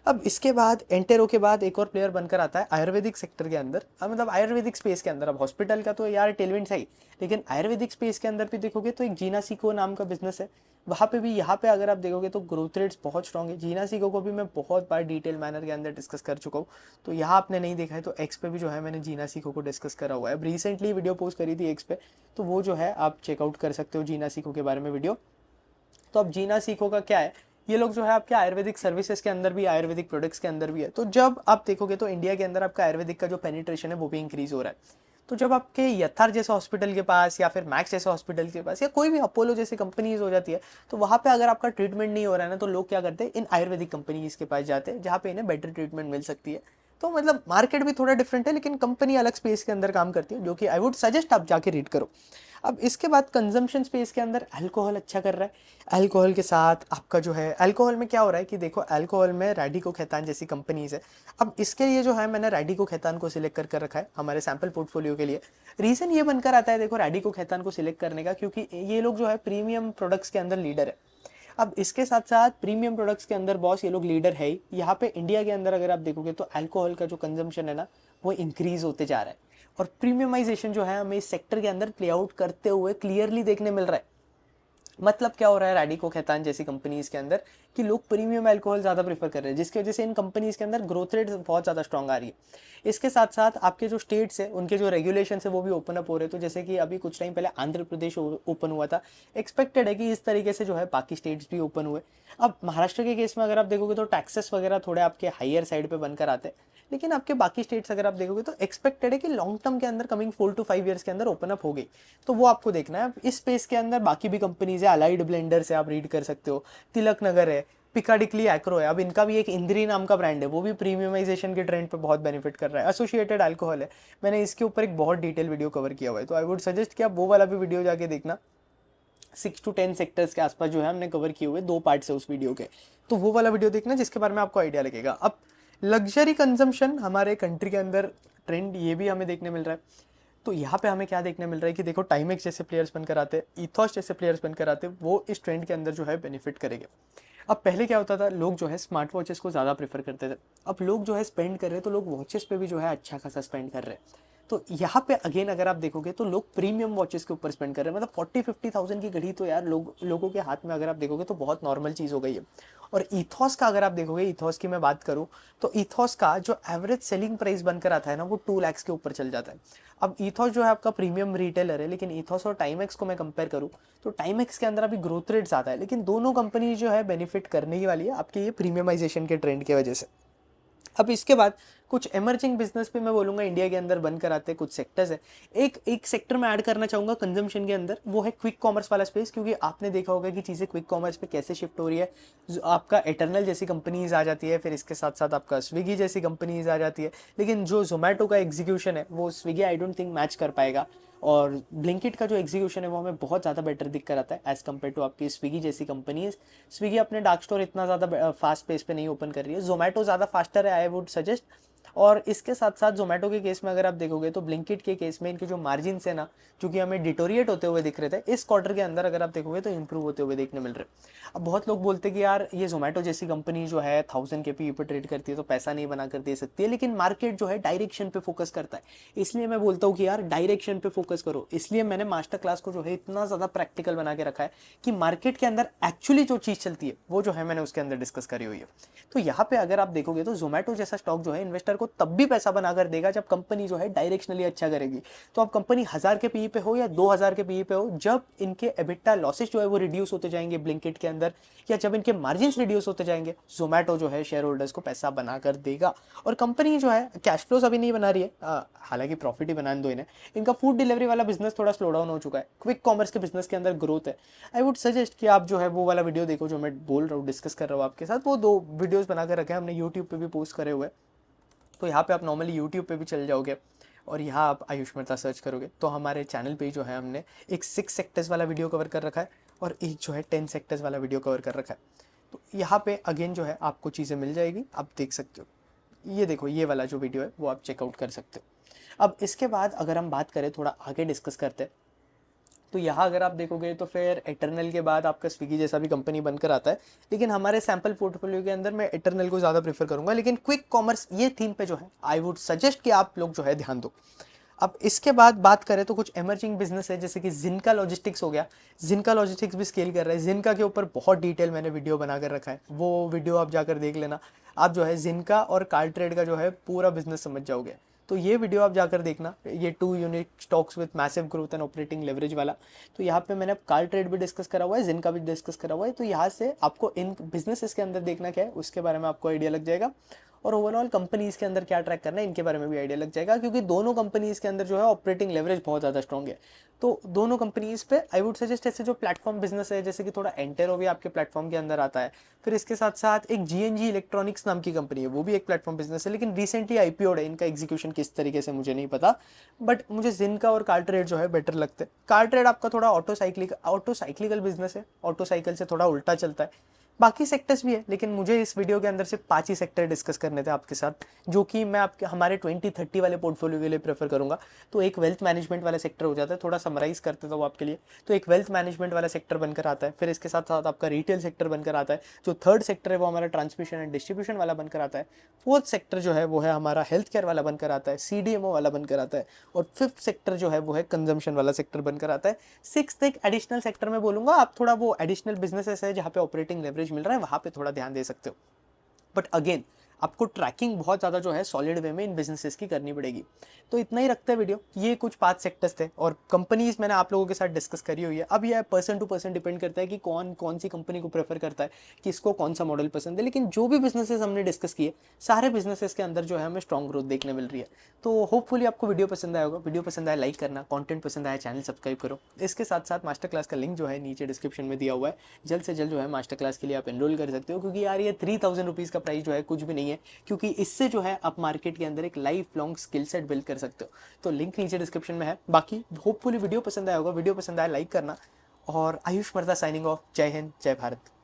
Speaker 1: अब इसके बाद एंटेरो के बाद एक और प्लेयर बनकर आता है आयुर्वेदिक सेक्टर के अंदर, मतलब आयुर्वेदिक स्पेस के अंदर। अब हॉस्पिटल का तो यार टेलविंड है ही, लेकिन आयुर्वेदिक स्पेस के अंदर भी देखोगे तो एक जीना सीको नाम का बिजनेस है, वहाँ पे भी, यहाँ पे अगर आप देखोगे तो ग्रोथ रेट्स बहुत स्ट्रॉन्ग है। जीना सीको को भी मैं बहुत बार डिटेल मैनर के अंदर डिस्कस कर चुका हूँ, तो यहाँ आपने नहीं देखा है तो एक्स पे भी जो है मैंने जीना सीको को डिस्कस करा हुआ है। अब रिसेंटली वीडियो पोस्ट करी थी एक्स पे, तो वो जो है आप चेकआउट कर सकते हो जीना सीको के बारे में वीडियो। तो अब जीना सीखो का क्या है, ये लोग जो है आपके आयुर्वेदिक सर्विसेज के अंदर भी, आयुर्वेदिक प्रोडक्ट्स के अंदर भी है। तो जब आप देखोगे तो इंडिया के अंदर आपका आयुर्वेदिक का जो पेनिट्रेशन है वो भी इंक्रीज हो रहा है। तो जब आपके यथार्थ जैसे हॉस्पिटल के पास या फिर मैक्स जैसे हॉस्पिटल के पास या कोई भी अपोलो जैसी कंपनीज हो जाती है, तो वहाँ पे अगर आपका ट्रीटमेंट नहीं हो रहा है ना, तो लोग क्या करते हैं, इन आयुर्वेदिक कंपनीज के पास जाते हैं जहाँ पे इन्हें बेटर ट्रीटमेंट मिल सकती है। तो मतलब मार्केट भी थोड़ा डिफरेंट है, लेकिन कंपनी अलग स्पेस के अंदर काम करती है, जो कि आई वुड सजेस्ट आप जाके रीड करो। अब इसके बाद कंजम्पशन स्पेस के अंदर अल्कोहल अच्छा कर रहा है। अल्कोहल के साथ आपका जो है, अल्कोहल में क्या हो रहा है कि देखो, अल्कोहल में रैडिको खैतान जैसी कंपनीज है। अब इसके लिए जो है मैंने रैडिको खैतान को सिलेक्ट कर रखा है हमारे सैंपल पोर्टफोलियो के लिए। रीजन ये बनकर आता है देखो रैडिको खैतान को सिलेक्ट करने का, क्योंकि ये लोग जो है प्रीमियम प्रोडक्ट्स के अंदर लीडर है। अब इसके साथ साथ प्रीमियम प्रोडक्ट्स के अंदर बॉस ये लोग लीडर है ही। यहाँ पे इंडिया के अंदर अगर आप देखोगे तो अल्कोहल का जो कंजम्पशन है ना, वो इंक्रीज होते जा रहा है, और प्रीमियमाइजेशन जो है हमें इस सेक्टर के अंदर प्ले आउट करते हुए क्लियरली देखने मिल रहा है। मतलब क्या हो रहा है रैडिको खैतान जैसी कंपनीज के अंदर, कि लोग प्रीमियम अल्कोहल ज़्यादा प्रेफर कर रहे हैं, जिसकी वजह से इन कंपनीज के अंदर ग्रोथ रेट बहुत ज़्यादा स्ट्रॉन्ग आ रही है। इसके साथ साथ आपके जो स्टेट्स है उनके जो रेगुलेशन है वो भी ओपन अप हो रहे हैं। तो जैसे कि अभी कुछ टाइम पहले आंध्र प्रदेश ओपन हुआ था, एक्सपेक्टेड है कि इस तरीके से जो है बाकी स्टेट्स भी ओपन हुए। अब महाराष्ट्र के केस में अगर आप देखोगे तो टैक्सेस वगैरह थोड़े आपके हाइयर साइड पे बनकर आते हैं, लेकिन आपके बाकी स्टेट्स अगर आप देखोगे तो एक्सपेक्टेड है कि लॉन्ग टर्म के अंदर कमिंग 4 to 5 ईयर्स के अंदर ओपन अप हो गई। तो वो आपको देखना है। इस स्पेस के अंदर बाकी भी कंपनीज है, अलाइड ब्लेंडर से आप रीड कर सकते हो, तिलक नगर है, पिकाडिकली एग्रो है। अब इनका भी एक इंद्री नाम का ब्रांड है, वो भी प्रीमियमाइजेशन के ट्रेंड पे बहुत बेनिफिट कर रहा है। एसोसिएटेड अल्कोहल है, मैंने इसके ऊपर एक बहुत डिटेल वीडियो कवर किया हुआ है, तो आई वुड सजेस्ट कि आप वो वाला भी वीडियो जाके देखना। 6 to 10 सेक्टर्स के आसपास जो है हमने कवर किए हुए, 2 पार्ट्स है उस वीडियो के, तो वो वाला वीडियो देखना जिसके बारे में आपको आइडिया लगेगा। अब लग्जरी कंजम्पशन हमारे कंट्री के अंदर ट्रेंड ये भी हमें देखने मिल रहा है। तो यहाँ पे हमें क्या देखने मिल रहा है कि देखो टाइमेक्स जैसे प्लेयर्स बनकर आते हैं, इथॉस जैसे प्लेयर्स बनकर आते हैं, वो इस ट्रेंड के अंदर जो है बेनिफिट करेंगे। अब पहले क्या होता था, लोग जो है स्मार्ट वॉचेस को ज़्यादा प्रेफर करते थे। अब लोग जो है स्पेंड कर रहे हैं, तो लोग वॉचेस पे भी जो है अच्छा खासा स्पेंड कर रहे हैं। तो यहाँ पे अगेन अगर आप देखोगे तो लोग प्रीमियम वॉचेस के ऊपर स्पेंड कर रहे हैं। मतलब 40-50 थाउजेंड की घड़ी तो यार लोगों के हाथ में अगर आप देखोगे तो बहुत नॉर्मल चीज़ हो गई है। और इथॉस का अगर आप देखोगे, इथॉस की मैं बात करूँ तो इथॉस का जो एवरेज सेलिंग प्राइस बनकर आता है ना, वो 2 लाख के ऊपर चल जाता है। अब इथॉस जो है आपका प्रीमियम रिटेलर है, लेकिन इथॉस और टाइमेक्स को मैं कंपेयर करूँ तो टाइमेक्स के अंदर अभी ग्रोथ रेट ज़्यादा है, लेकिन दोनों कंपनी जो है बेनिफिट करने ही वाली है आपके ये प्रीमियमाइजेशन के ट्रेंड की वजह से। अब इसके बाद कुछ एमर्जिंग बिजनेस पे मैं बोलूंगा इंडिया के अंदर बनकर आते हैं, कुछ सेक्टर्स है। एक सेक्टर में ऐड करना चाहूंगा कंजम्पशन के अंदर, वो है क्विक कॉमर्स वाला स्पेस, क्योंकि आपने देखा होगा कि चीज़ें क्विक कॉमर्स पे कैसे शिफ्ट हो रही है। आपका एटर्नल जैसी कंपनीज आ जाती है, फिर इसके साथ साथ आपका स्विगी जैसी कंपनीज आ जाती है, लेकिन जो जोमेटो का एग्जीक्यूशन है वो Swiggy I don't think match कर पाएगा। और ब्लिंकिट का जो एग्जीक्यूशन है वो हमें बहुत ज़्यादा बेटर दिख कर आता है एज़ कम्पेयर टू आपकी स्विगी जैसी कंपनीज। स्विगी अपने डार्क स्टोर इतना ज़्यादा फास्ट पेस पे नहीं ओपन कर रही है, जोमेटो ज़्यादा फास्टर है आई वुड सजेस्ट। और इसके साथ साथ जोमेटो के केस में अगर आप देखोगे तो ब्लिंकिट के केस में इनके जो मार्जिन है ना, जो कि हमें डिटोरिएट होते हुए दिख रहे थे, इस क्वार्टर के अंदर अगर आप देखोगे तो इंप्रूव होते हुए देखने मिल रहे। अब बहुत लोग बोलते हैं कि यार ये जोमेटो जैसी कंपनी जो है 1000 के पी पे ट्रेड करती है तो पैसा नहीं बना कर दे सकती है, लेकिन मार्केट जो है डायरेक्शन पे फोकस करता है। इसलिए मैं बोलता हूँ कि यार डायरेक्शन पे फोकस करो। इसलिए मैंने मास्टर क्लास को जो है इतना ज़्यादा प्रैक्टिकल बना के रखा है कि मार्केट के अंदर एक्चुअली जो चीज़ चलती है वो जो है मैंने उसके अंदर डिस्कस करी हुई है। तो यहाँ पे अगर आप देखोगे तो जोमेटो जैसा स्टॉक जो है इन्वेस्टर को तब भी पैसा बनाकर देगा जब कंपनी जो है डायरेक्शनली अच्छा करेगी। तो अब कंपनी 1000 के पीई पे हो या 2000 के पीई पे हो, जब इनके एबिटा लॉसेस जो है वो रिड्यूस होते जाएंगे ब्लिंकिट के अंदर, या जब इनके मार्जिन रिड्यूस होते जाएंगे, जोमेटो जो है शेयर होल्डर्स को पैसा बनाकर देगा। और कंपनी जो है कैश फ्लोज अभी नहीं बना रही है, हालांकि प्रॉफिट ही बनाने दो इन्हें। इनका फूड डिलीवरी वाला बिजनेस थोड़ा स्लो डाउन हो चुका है, क्विक कॉमर्स के बिजनेस के अंदर ग्रोथ है। आई वुड सजेस्ट कि आप जो है वो वाला वीडियो देखो जो मैं बोल रहा हूँ, डिस्कस कर रहा हूँ आपके साथ। वो 2 वीडियोस बनाकर रखे हैं हमने, यूट्यूब पे भी पोस्ट करे हुए। तो यहाँ पे आप नॉर्मली यूट्यूब पे भी चल जाओगे और यहाँ आप आयुष मेहता सर्च करोगे तो हमारे चैनल पे जो है हमने एक 6 सेक्टर्स वाला वीडियो कवर कर रखा है और एक जो है 10 सेक्टर्स वाला वीडियो कवर कर रखा है। तो यहाँ पे अगेन जो है आपको चीज़ें मिल जाएगी, आप देख सकते हो। ये देखो ये वाला जो वीडियो है वो आप चेकआउट कर सकते हो। अब इसके बाद अगर हम बात करें, थोड़ा आगे डिस्कस करते हैं, तो यहाँ अगर आप देखोगे तो फिर एटर्नल के बाद आपका स्विगी जैसा भी कंपनी बनकर आता है, लेकिन हमारे सैम्पल पोर्टफोलियो के अंदर मैं एटर्नल को ज़्यादा प्रेफर करूँगा। लेकिन क्विक कॉमर्स ये थीम पे जो है आई वुड सजेस्ट कि आप लोग जो है ध्यान दो। अब इसके बाद बात करें तो कुछ इमर्जिंग बिजनेस है, जैसे कि जिनका लॉजिस्टिक्स हो गया। जिनका लॉजिस्टिक्स भी स्केल कर रहा है। जिनका के ऊपर बहुत डिटेल मैंने वीडियो बना कर रखा है, वो वीडियो आप जाकर देख लेना। आप जो है जिनका और कार ट्रेड का जो है पूरा बिजनेस समझ जाओगे। तो ये वीडियो आप जाकर देखना, ये 2 unique stocks with massive growth and operating leverage वाला। तो यहाँ पे मैंने कार ट्रेड भी डिस्कस करा हुआ है, जिनका भी डिस्कस करा हुआ है। तो यहाँ से आपको इन बिजनेसेस के अंदर देखना क्या है उसके बारे में आपको आइडिया लग जाएगा, और ओवरऑल कंपनीज के अंदर क्या ट्रैक करना है इनके बारे में भी आइडिया लग जाएगा, क्योंकि दोनों कंपनीज के अंदर जो है ऑपरेटिंग लेवरेज बहुत ज़्यादा स्ट्रॉन्ग है। तो दोनों कंपनीज पे आई वुड सजेस्ट ऐसे जो प्लेटफॉर्म बिजनेस है, जैसे कि थोड़ा एंटेरो भी आपके प्लेटफॉर्म के अंदर आता है। फिर इसके साथ साथ एक जीएनजी इलेक्ट्रॉनिक्स नाम की कंपनी है, वो भी एक प्लेटफॉर्म बिजनेस है, लेकिन रिसेंटली आईपीओड है। इनका एग्जीक्यूशन किस तरीके से मुझे नहीं पता, बट मुझे जिनका और कार ट्रेड जो है बेटर लगते हैं। कार ट्रेड आपका थोड़ा ऑटो साइक्लिकल बिजनेस है, ऑटो साइकिल से थोड़ा उल्टा चलता है। बाकी सेक्टर्स भी है, लेकिन मुझे इस वीडियो के अंदर सिर्फ 5 ही सेक्टर डिस्कस करने थे आपके साथ, जो कि मैं आपके हमारे 2030 वाले पोर्टफोलियो के लिए प्रेफर करूंगा। तो एक वेल्थ मैनेजमेंट वाला सेक्टर हो जाता है, थोड़ा समराइज करते था वो आपके लिए। तो एक वेल्थ मैनेजमेंट वाला सेक्टर बनकर आता है, फिर इसके साथ साथ आपका रिटेल सेक्टर बनकर आता है। जो थर्ड सेक्टर है वो हमारा ट्रांसमिशन एंड डिस्ट्रीब्यूशन वाला बनकर आता है। फोर्थ सेक्टर जो है वो है हमारा हेल्थ केयर वाला बनकर आता है, सीडीएमओ वाला बनकर आता है। और फिफ्थ सेक्टर जो है वो है कंजम्पशन वाला सेक्टर बनकर आता है। सिक्स्थ एक एडिशनल सेक्टर में बोलूंगा, आप थोड़ा वो एडिशनल बिजनेसेस है जहाँ पे ऑपरेटिंग लेवरेज मिल रहा है, वहाँ पे थोड़ा ध्यान दे सकते हो। बट अगेन आपको ट्रैकिंग बहुत ज़्यादा जो है सॉलिड वे में इन बिजनेसेस की करनी पड़ेगी। तो इतना ही रखते हैं वीडियो। ये कुछ 5 सेक्टर्स थे और कंपनीज मैंने आप लोगों के साथ डिस्कस करी हुई है। अब यह पर्सन टू पर्सन डिपेंड करता है कि कौन कौन सी कंपनी को प्रेफर करता है, किसको कौन सा मॉडल पसंद है। लेकिन जो भी बिजनेसेस हमने डिस्कस किए, सारे बिजनेसेस के अंदर जो है हमें स्ट्रॉन्ग ग्रोथ देखने मिल रही है। तो होपफुली आपको वीडियो पसंद आया होगा। वीडियो पसंद आया लाइक करना, कंटेंट पसंद आया चैनल सब्सक्राइब करो। इसके साथ साथ मास्टर क्लास का लिंक जो है नीचे डिस्क्रिप्शन में दिया हुआ है। जल्द से जल्द जो है मास्टर क्लास के लिए आप एनरोल कर सकते हो, क्योंकि यार ये 3000 रुपीज़ का प्राइस जो है कुछ भी नहीं है, क्योंकि इससे जो है आप मार्केट के अंदर एक life long skill set build कर सकते हो। तो लिंक नीचे डिस्क्रिप्शन में है। बाकी होपफुली वीडियो पसंद आया होगा। वीडियो पसंद आया लाइक करना। और आयुष मर्दा साइनिंग ऑफ। जय हिंद, जय भारत।